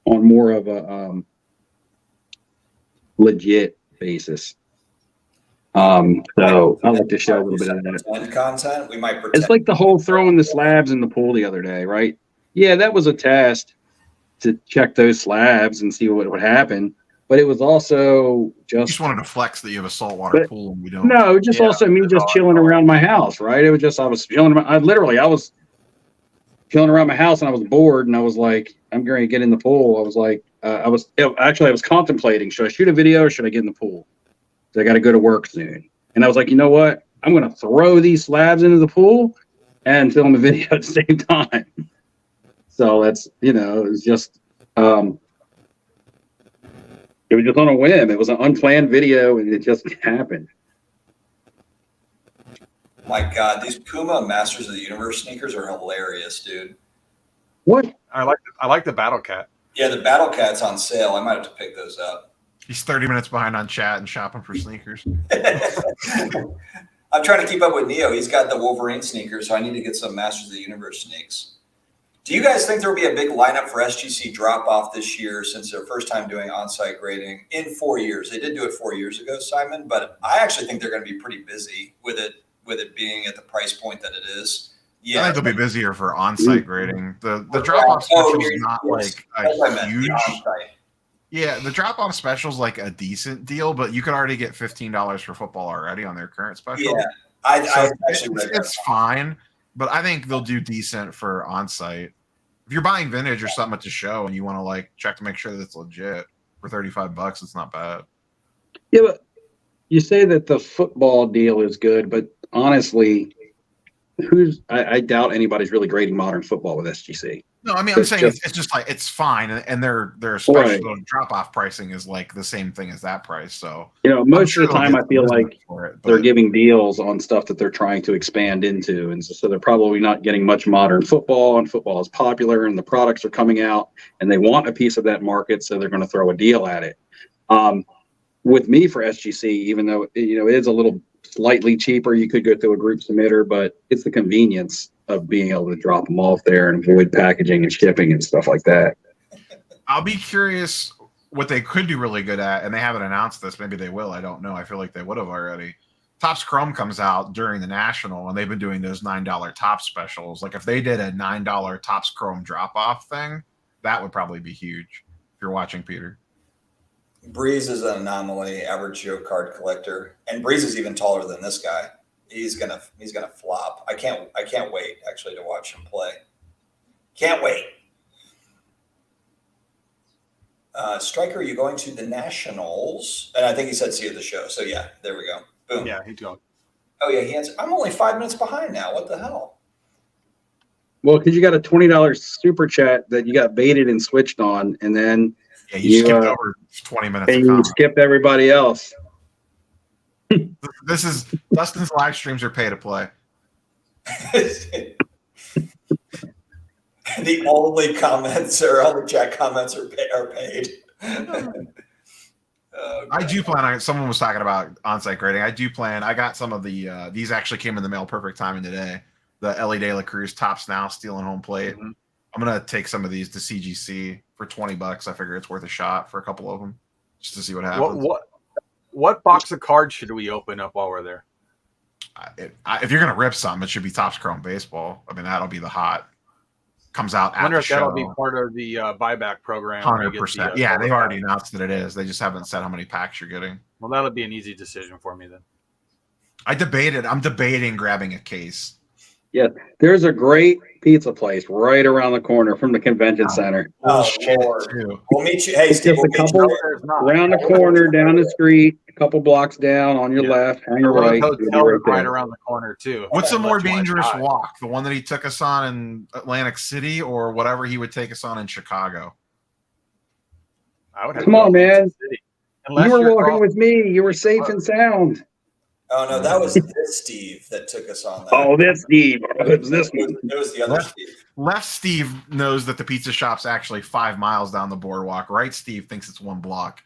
on more of a legit basis. So I like to show a little bit of that. Content we might pretend. It's like the whole throwing the slabs in the pool the other day, right? Yeah, that was a test to check those slabs and see what would happen. But it was also You just just wanted to flex that you have a saltwater pool and we don't. no, just also me just chilling around my house, right? It was just I was chilling. I was chilling around my house and I was bored and I was like, I'm going to get in the pool. I was like, I was contemplating, should I shoot a video or should I get in the pool? I got to go to work soon. And I was like, you know what? I'm going to throw these slabs into the pool and film a video at the same time. So that's, you know, it was just on a whim. It was an unplanned video and it just happened. My God, these Puma Masters of the Universe sneakers are hilarious, dude. What? I like the Battle Cat. Yeah, the Battle Cat's on sale. I might have to pick those up. He's 30 minutes behind on chat and shopping for sneakers. I'm trying to keep up with Neo. He's got the Wolverine sneakers, so I need to get some Masters of the Universe sneaks. Do you guys think there will be a big lineup for SGC drop-off this year since their first time doing on-site grading in 4 years? They did do it 4 years ago, Simon, but I actually think they're going to be pretty busy with it being at the price point that it is. Yeah, I think they'll be busier for on-site grading. The drop-off special is not like a huge. Yeah, the drop-off special is like a decent deal, but you could already get $15 for football already on their current special. Yeah, it's fine, but I think they'll do decent for on-site. If you're buying vintage or something at the show and you want to like check to make sure that it's legit for $35, it's not bad. Yeah, but you say that the football deal is good, but honestly, I doubt anybody's really grading modern football with SGC. No, I mean, I'm saying it's just like it's fine, and their special drop-off pricing is like the same thing as that price. So you know, most of the time, I feel like they're giving deals on stuff that they're trying to expand into, and so they're probably not getting much modern football. And football is popular, and the products are coming out, and they want a piece of that market, so they're going to throw a deal at it. With me for SGC, even though it is a little slightly cheaper, you could go through a group submitter, but it's the convenience of being able to drop them off there and avoid packaging and shipping and stuff like that. I'll be curious what they could do really good at, and they haven't announced this. Maybe they will. I don't know. I feel like they would have already. Topps Chrome comes out during the National, and they've been doing those $9 Topps specials. Like if they did a $9 Topps Chrome drop-off thing, that would probably be huge if you're watching, Peter. Breeze is an anomaly, average Joe card collector, and Breeze is even taller than this guy. He's gonna flop. I can't wait actually to watch him play. Can't wait. Striker, are you going to the Nationals? And I think he said see you at the show. So yeah, there we go. Boom. Yeah, he's going. Oh yeah, he answered. I'm only 5 minutes behind now. What the hell? Well, because you got a $20 super chat that you got baited and switched on, and then you skipped over 20 minutes. And you skipped everybody else. This is Dustin's live streams are pay to play. The only chat comments are paid. I do plan on. Someone was talking about on-site grading. I do plan. I got some of the. These actually came in the mail perfect timing today. The Ellie De La Cruz Topps Now stealing home plate. Mm-hmm. I'm gonna take some of these to CGC for $20. I figure it's worth a shot for a couple of them, just to see what happens. What box of cards should we open up while we're there? If you're gonna rip something, it should be Topps Chrome Baseball. I mean, that'll be the hot. Comes out. I wonder if that'll be part of the buyback program. 100%. Yeah, they've already announced that it is. They just haven't said how many packs you're getting. Well, that'll be an easy decision for me then. I'm debating grabbing a case. There's a great pizza place right around the corner from the convention center. Bullshit, Lord. too. We'll meet you. Hey, It's Steve, just we'll a meet couple you. There's not. around the corner, down the street, a couple blocks down on your Yeah. left, on your Rose right. You'll Hotel be is right right there. around the corner too. What's a Unless more you wanna dangerous drive. walk? The one that he took us on in Atlantic City, or whatever he would take us on in Chicago? I would have Come to go on, Atlantic man. City. Unless You were you're walking crossing- with me. You were safe and sound. Oh, no, that was this Steve that took us on that. Oh, this Steve. It was this one. It was the other Left- Steve. Left Steve knows that the pizza shop's actually 5 miles down the boardwalk. Right Steve thinks it's 1 block.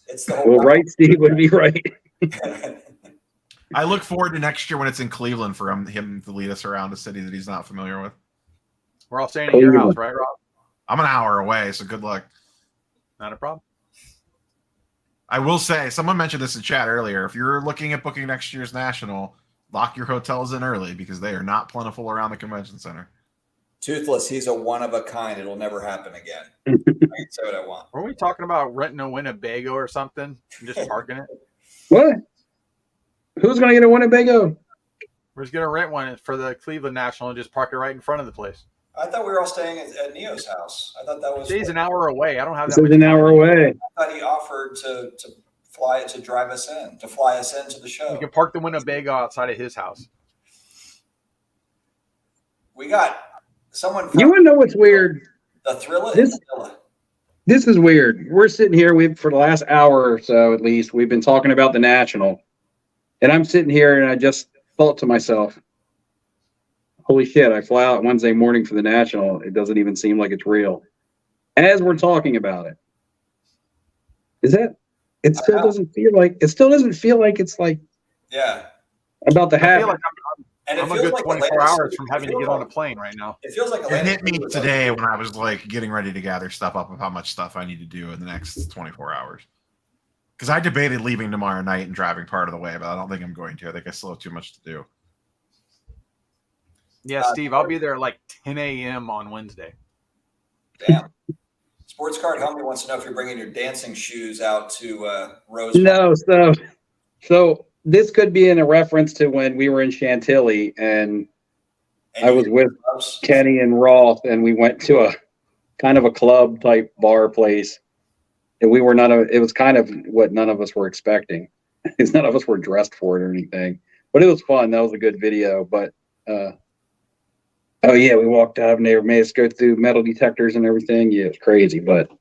It's the whole Well, right, Steve would be right. I look forward to next year when it's in Cleveland for him to lead us around a city that he's not familiar with. We're all staying at your house, Cleveland. right, Rob? I'm an hour away, so good luck. Not a problem. I will say, someone mentioned this in chat earlier. If you're looking at booking next year's national, lock your hotels in early because they are not plentiful around the convention center. Toothless, he's a one of a kind. It'll never happen again. I can say what I want. Were we talking about renting a Winnebago or something and just parking it? What? Who's going to get a Winnebago? We're just gonna rent one for the Cleveland National and just park it right in front of the place. I thought we were all staying at Neo's house. I thought that was. He's an hour away. I don't have This that is much an time. hour away. I thought he offered to drive us in, to fly us into the show. We can park the Winnebago outside of his house. We got someone from You want to know what's weird? the Thrilla This- and Manila. This is weird. We're sitting here. For the last hour or so, at least, we've been talking about the National. And I'm sitting here and I just thought to myself, holy shit, I fly out Wednesday morning for the National. It doesn't even seem like it's real. As we're talking about it. It still doesn't feel like it's like Yeah. about to I feel happen. like And it I'm a feels good like the 24 latest- hours from having to get on a plane right now. It feels like It Atlantic hit me City was today when I was like getting ready to gather stuff up of how much stuff I need to do in the next 24 hours. Because I debated leaving tomorrow night and driving part of the way, but I don't think I'm going to. I think I still have too much to do. Yeah, Steve, I'll be there at like 10 a.m. on Wednesday. Damn. Sports Card Homie wants to know if you're bringing your dancing shoes out to Rose. No, so this could be in a reference to when we were in Chantilly and And I was with gloves. Kenny and Roth, and we went to a kind of a club type bar place. And it was kind of what none of us were expecting. Because none of us were dressed for it or anything. But it was fun. That was a good video. But oh yeah, we walked out and they made us go through metal detectors and everything. Yeah, it's crazy. But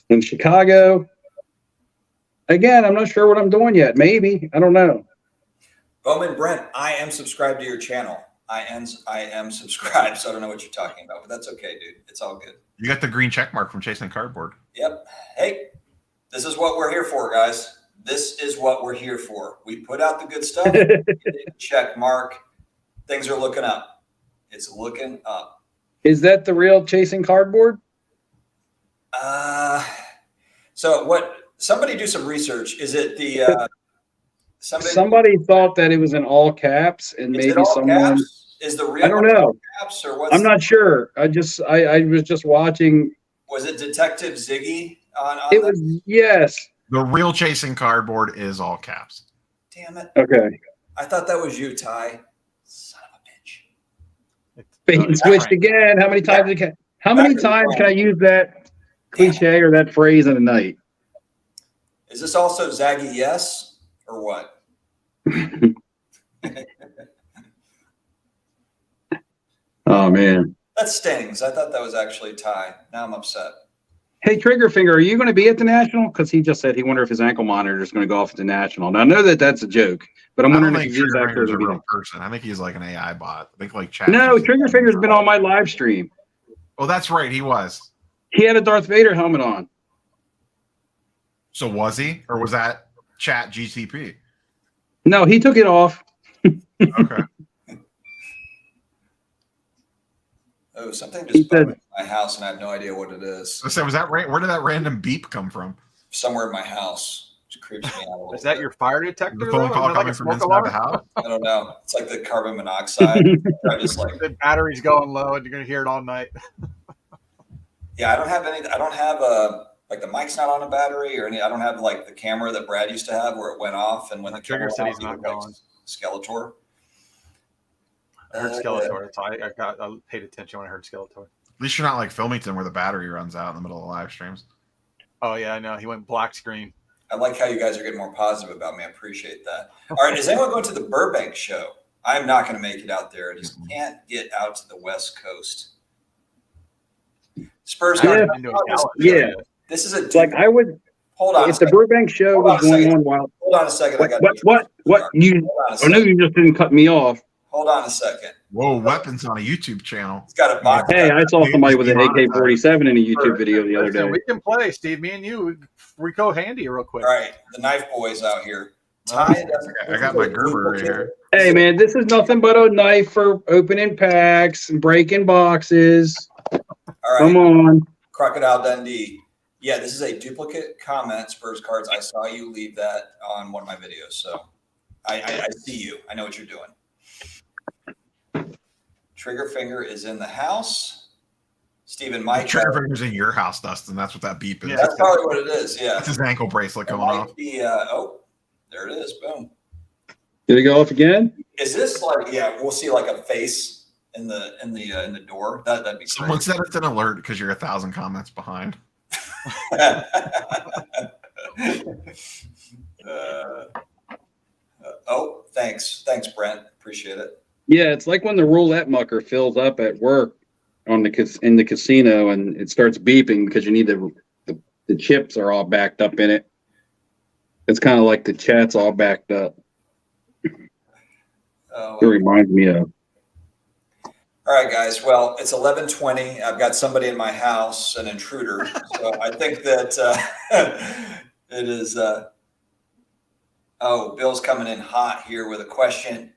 in Chicago, again, I'm not sure what I'm doing yet. Maybe. I don't know. Bowman Brent, I am subscribed to your channel. I am subscribed, so I don't know what you're talking about, but that's okay, dude. It's all good. You got the green check mark from Chasing Cardboard. Yep. Hey, this is what we're here for, guys. This is what we're here for. We put out the good stuff. Check mark. Things are looking up. It's looking up. Is that the real Chasing Cardboard? So what? Somebody do some research. Is it the Somebody thought that it was in all caps, and Is it maybe all someone. caps? Is the real I don't know. all caps or what's? I'm not sure. I was just watching. Was it Detective Ziggy on It that? was yes. The real Chasing Cardboard is all caps. Damn it! Okay. I thought that was you, Ty. Son of a bitch. Bait and switched again. How many times? How many times can I use that cliche or that phrase in a night? Is this also Zaggy Yes or what? Oh man. That stings. I thought that was actually Ty. Now I'm upset. Hey, Triggerfinger, are you going to be at the National? Because he just said he wondered if his ankle monitor is going to go off at the National. Now I know that that's a joke, but I'm I don't wondering if think he's actually Triggerfinger's a going to be real there. person. I think he's like an AI bot. I think like chat. No, Triggerfinger's been on my live stream. Oh, that's right. He was. He had a Darth Vader helmet on. So was he, or was that Chat GTP? No, he took it off. Okay. Oh, something He just bumped said- in my house and I have no idea what it is. So was that right? Where did that random beep come from? Somewhere in my house. Which creeps me out a little Is that bit. your fire detector? The phone though? call Isn't it like coming a from smoke inside alarm? the house? I don't know. It's like the carbon monoxide. I just like, The battery's going low, and you're gonna hear it all night. yeah, I don't have like the mic's not on a battery or any. I don't have like the camera that Brad used to have where it went off and when the Trigger camera said went he's off, not he would, like, going. Skeletor. I heard Skeletor. So I paid attention when I heard Skeletor. At least you're not like Filmington where the battery runs out in the middle of live streams. Oh yeah, I know. He went black screen. I like how you guys are getting more positive about me. I appreciate that. All right, is anyone going to the Burbank show? I'm not going to make it out there. I just can't get out to the West Coast. Spurs. Yeah. This is a like I would. Hold on. If the Burbank show was going on while. Hold on a second. What? You? I know you just didn't cut me off. Hold on a second. Whoa, weapons on a YouTube channel. It's got a box. Hey, I saw somebody with an AK-47 in a YouTube video the other day. We can play, Steve. Me and you, we go handy real quick. All right, the knife boys out here. I got my Gerber right here. Hey, man, this is nothing but a knife for opening packs and breaking boxes. All right. Come on. Crocodile Dundee. Yeah, this is a duplicate comment, Spurs cards. I saw you leave that on one of my videos, so I see you. I know what you're doing. Trigger finger is in the house. Stephen Mike. Trigger finger's in your house, Dustin. That's what that beep is. Yeah, that's probably what it is. Yeah. That's his ankle bracelet going off. There it is. Boom. Did it go off again? Is this like? Yeah, we'll see like a face in the door. That'd be. Someone said it's an alert because you're 1,000 comments behind. Thanks, Brent. Appreciate it. Yeah, it's like when the roulette mucker fills up at work in the casino and it starts beeping because you need the chips are all backed up in it. It's kind of like the chat's all backed up. It reminds me of. All right, guys. Well, it's 11:20. I've got somebody in my house, an intruder. So I think that it is. Bill's coming in hot here with a question.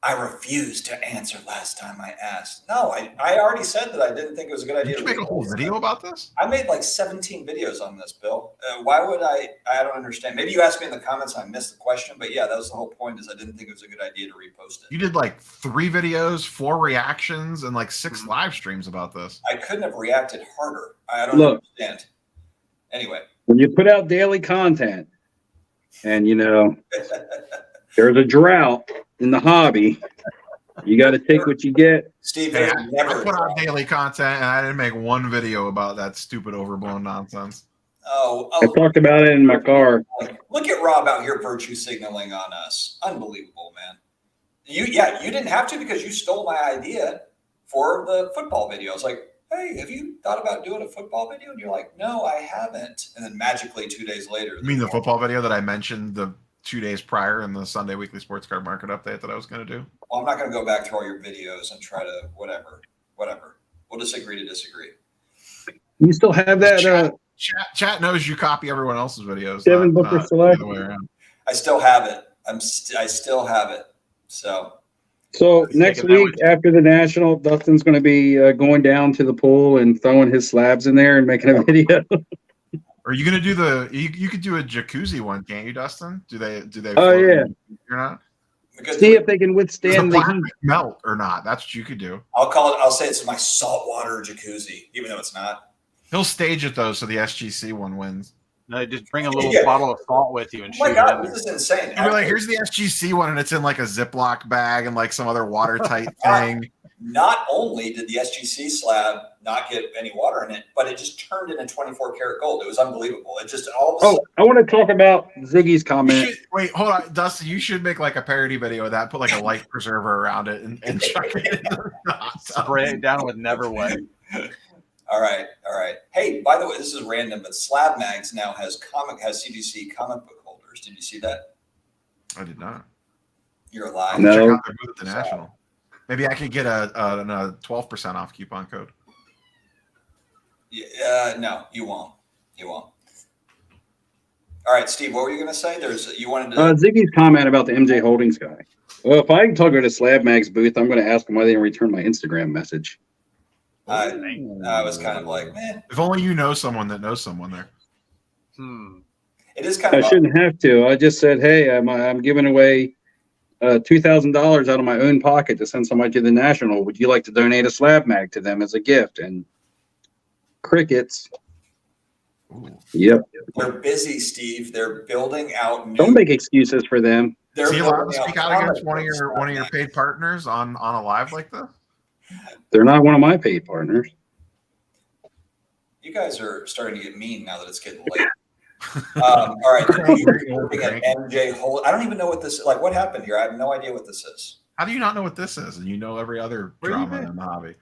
I refused to answer last time I asked. No, I already said that I didn't think it was a good idea. Did you make a whole video about this? I made like 17 videos on this, Bill. Why would I don't understand. Maybe you asked me in the comments and I missed the question, but yeah, that was the whole point is I didn't think it was a good idea to repost it. You did like 3 videos, 4 reactions, and like 6 live streams about this. I couldn't have reacted harder. I don't understand. Anyway. When you put out daily content and, there's a drought in the hobby, you got to take what you get. Steve, I put out daily content and I didn't make one video about that stupid overblown nonsense. I talked about it in my car. Look at Rob out here virtue signaling on us. Unbelievable, man. You didn't have to because you stole my idea for the football video. I was like, hey, have you thought about doing a football video? And you're like, no, I haven't. And then magically 2 days later. You mean the football video that I mentioned the 2 days prior in the Sunday Weekly Sports Card Market update that I was going to do? Well, I'm not going to go back through all your videos and try to whatever. We'll disagree to disagree. You still have that? Chat knows you copy everyone else's videos. Devin Booker Select. I still have it. I still have it. So next week after the National, Dustin's going to be going down to the pool and throwing his slabs in there and making a video. Are you going to do you could do a jacuzzi one, can't you, Dustin? Do they? Oh yeah. You're not. See if they can withstand the heat. Melt or not. That's what you could do. I'll say it's my saltwater jacuzzi, even though it's not. He'll stage it though, so the SGC one wins. No, just bring a little bottle of salt with you and shoot. Oh my God, this is insane. You're like, here's the SGC one, and it's in like a Ziploc bag and like some other watertight thing. Not only did the SGC slab not get any water in it, but it just turned into 24 karat gold. It was unbelievable. It just all of a sudden. I want to talk about Ziggy's comment. Wait, hold on, Dustin. You should make like a parody video of that. Put like a life preserver around it and chuck it in the hot tub. Spray it down with Never Wet. All right. Hey, by the way, this is random, but Slab Mags now has CGC comic book holders. Did you see that? I did not. You're alive. No. Check out their booth at the National. Maybe I could get a 12% off coupon code. Yeah, no, you won't. All right, Steve, what were you going to say? You wanted to. Ziggy's comment about the MJ Holdings guy. Well, if I can talk to Slab Mag's booth, I'm going to ask him why they didn't return my Instagram message. I was kind of like, man. If only you know someone that knows someone there. It is kind of. I shouldn't have to. I just said, hey, I'm giving away $2,000 out of my own pocket to send somebody to the National. Would you like to donate a Slab Mag to them as a gift? And crickets. Ooh. Yep. They're busy, Steve. They're building out. Don't make excuses for them. Is he allowed to building speak out against one of your paid partners on a live like this? They're not one of my paid partners. You guys are starting to get mean now that it's getting late. All right. MJ Holt. I don't even know what this is. Like, what happened here? I have no idea what this is. How do you not know what this is? And you know every other drama in the hobby.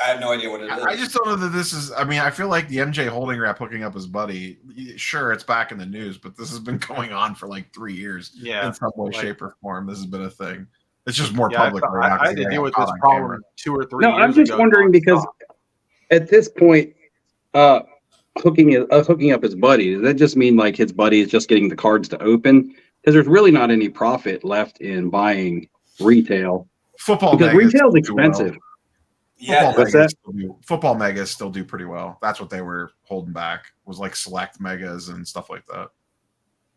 I have no idea what it is. I just don't know that this is. I mean, I feel like the MJ Holding rep hooking up his buddy. Sure, it's back in the news, but this has been going on for like 3 years. Yeah, in some way, shape, or form. This has been a thing. It's just more public right now. I had to deal with this problem 2 or 3 years ago. No, I'm just wondering because at this point, hooking up his buddy, does that just mean like his buddy is just getting the cards to open? Because there's really not any profit left in buying retail. Football because retail's expensive. Well. Yeah, Football megas still do pretty well. That's what they were holding back, was like select megas and stuff like that.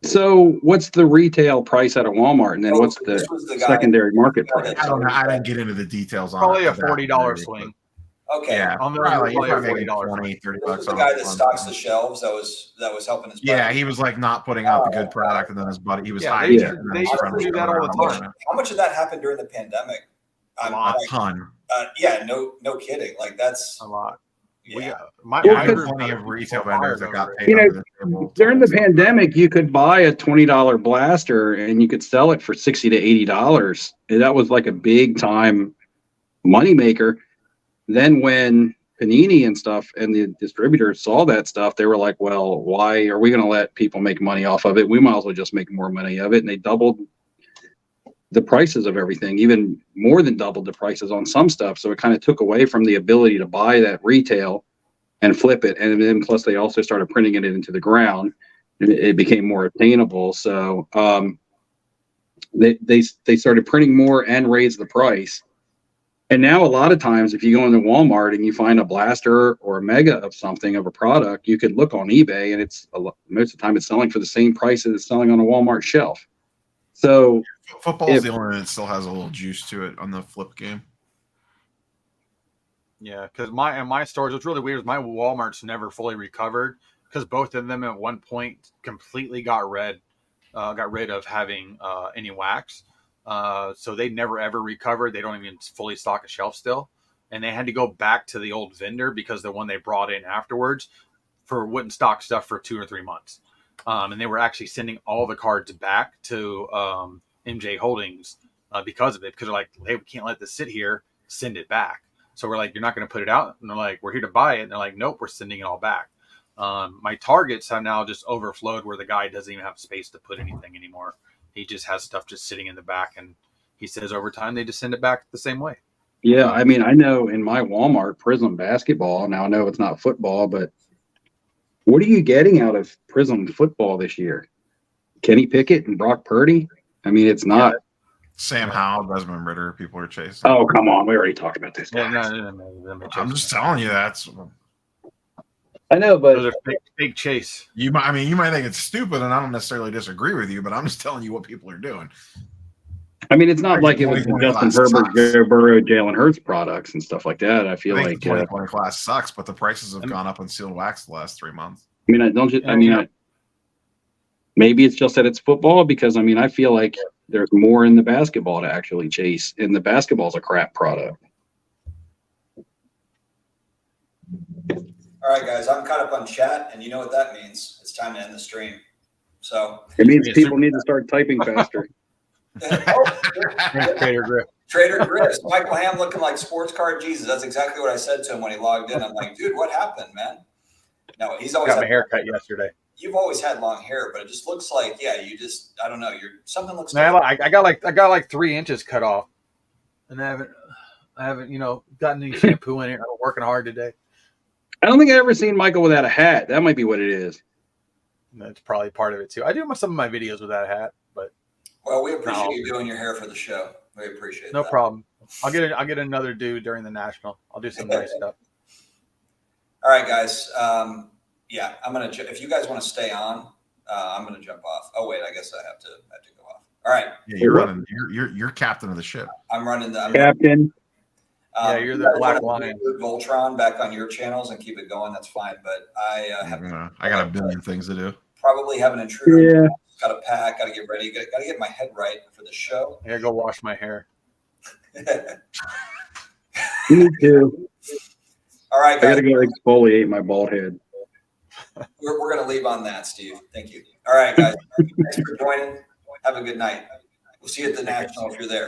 So what's the retail price at a Walmart, and then what's the secondary market price? I don't know. I didn't get into the details on probably a $40 swing. Okay. Yeah, on the probably $40. $20, $30 bucks. The guy that stocks the shelves that was helping his buddy. Yeah, he was like not putting out the good product, and then his buddy, he was hiding it. They used to do that all the time. How much of that happened during the pandemic? A ton. Yeah, no kidding. Like that's a lot. Yeah. Plenty of retail vendors that got paid. During the pandemic, you could buy a $20 blaster and you could sell it for $60 to $80. And that was like a big time moneymaker. Then when Panini and stuff and the distributors saw that stuff, they were like, well, why are we going to let people make money off of it? We might as well just make more money of it. And they doubled the prices of everything, even more than doubled the prices on some stuff. So it kind of took away from the ability to buy that retail and flip it. And then plus they also started printing it into the ground. And it became more attainable. So they started printing more and raised the price. And now a lot of times if you go into Walmart and you find a blaster or a mega of something, of a product, you could look on eBay and most of the time it's selling for the same price as it's selling on a Walmart shelf. So football is the only one that still has a little juice to it on the flip game. Yeah, because my stores, what's really weird is my Walmart's never fully recovered because both of them at one point completely got rid of having any wax. So they never ever recovered. They don't even fully stock a shelf still, and they had to go back to the old vendor because the one they brought in afterwards wouldn't stock stuff for 2 or 3 months. And they were actually sending all the cards back to MJ Holdings because of it. Because they're like, hey, we can't let this sit here. Send it back. So we're like, you're not going to put it out? And they're like, we're here to buy it. And they're like, nope, we're sending it all back. My Targets have now just overflowed where the guy doesn't even have space to put anything anymore. He just has stuff just sitting in the back. And he says over time, they just send it back the same way. Yeah, I mean, I know in my Walmart Prism basketball, now I know it's not football, but what are you getting out of Prism football this year? Kenny Pickett and Brock Purdy? I mean, it's not. Sam Howell, Desmond Ritter, people are chasing. Oh, come on. We already talked about this. Yeah, no, I'm just telling you that's. I know, but those are big chase. You might think it's stupid, and I don't necessarily disagree with you, but I'm just telling you what people are doing. I mean, it's not like it was Justin Herbert, Joe Burrow, Jalen Hurts products and stuff like that. I feel like the 2020 class sucks, but the prices have gone up on sealed wax the last 3 months. I mean, maybe it's just that it's football because I feel like there's more in the basketball to actually chase, and the basketball's a crap product. All right, guys, I'm caught up on chat, and you know what that means. It's time to end the stream. So it means people need to start typing faster. Trader Griff's, Michael Ham looking like sports card Jesus. That's exactly what I said to him when he logged in. I'm like, dude, what happened, man? No, he's always got my haircut yesterday. You've always had long hair, but it just looks like, you just, I don't know, something looks. No, I got like 3 inches cut off, and I haven't gotten any shampoo in it. I'm working hard today. I don't think I've ever seen Michael without a hat. That might be what it is. That's probably part of it too. I do some of my videos with that hat, but. Well, we appreciate you doing your hair for the show. We appreciate it. No problem. I'll get another due during the national. I'll do some nice stuff. All right, guys. I'm gonna. If you guys want to stay on, I'm gonna jump off. Oh wait, I guess I have to go off. All right. Yeah, you're running. You're captain of the ship. I'm running the captain. You're the Black Lion. Voltron back on your channels and keep it going. That's fine. But I got a billion things to do. Probably have an intruder. Yeah. Got to pack. Got to get ready. Got to get my head right for the show. I gotta go wash my hair. Me too. All right, I guys. gotta go exfoliate my bald head. We're going to leave on that, Steve. Thank you. All right, guys. Thanks for joining. Have a good night. We'll see you at the National if you're there.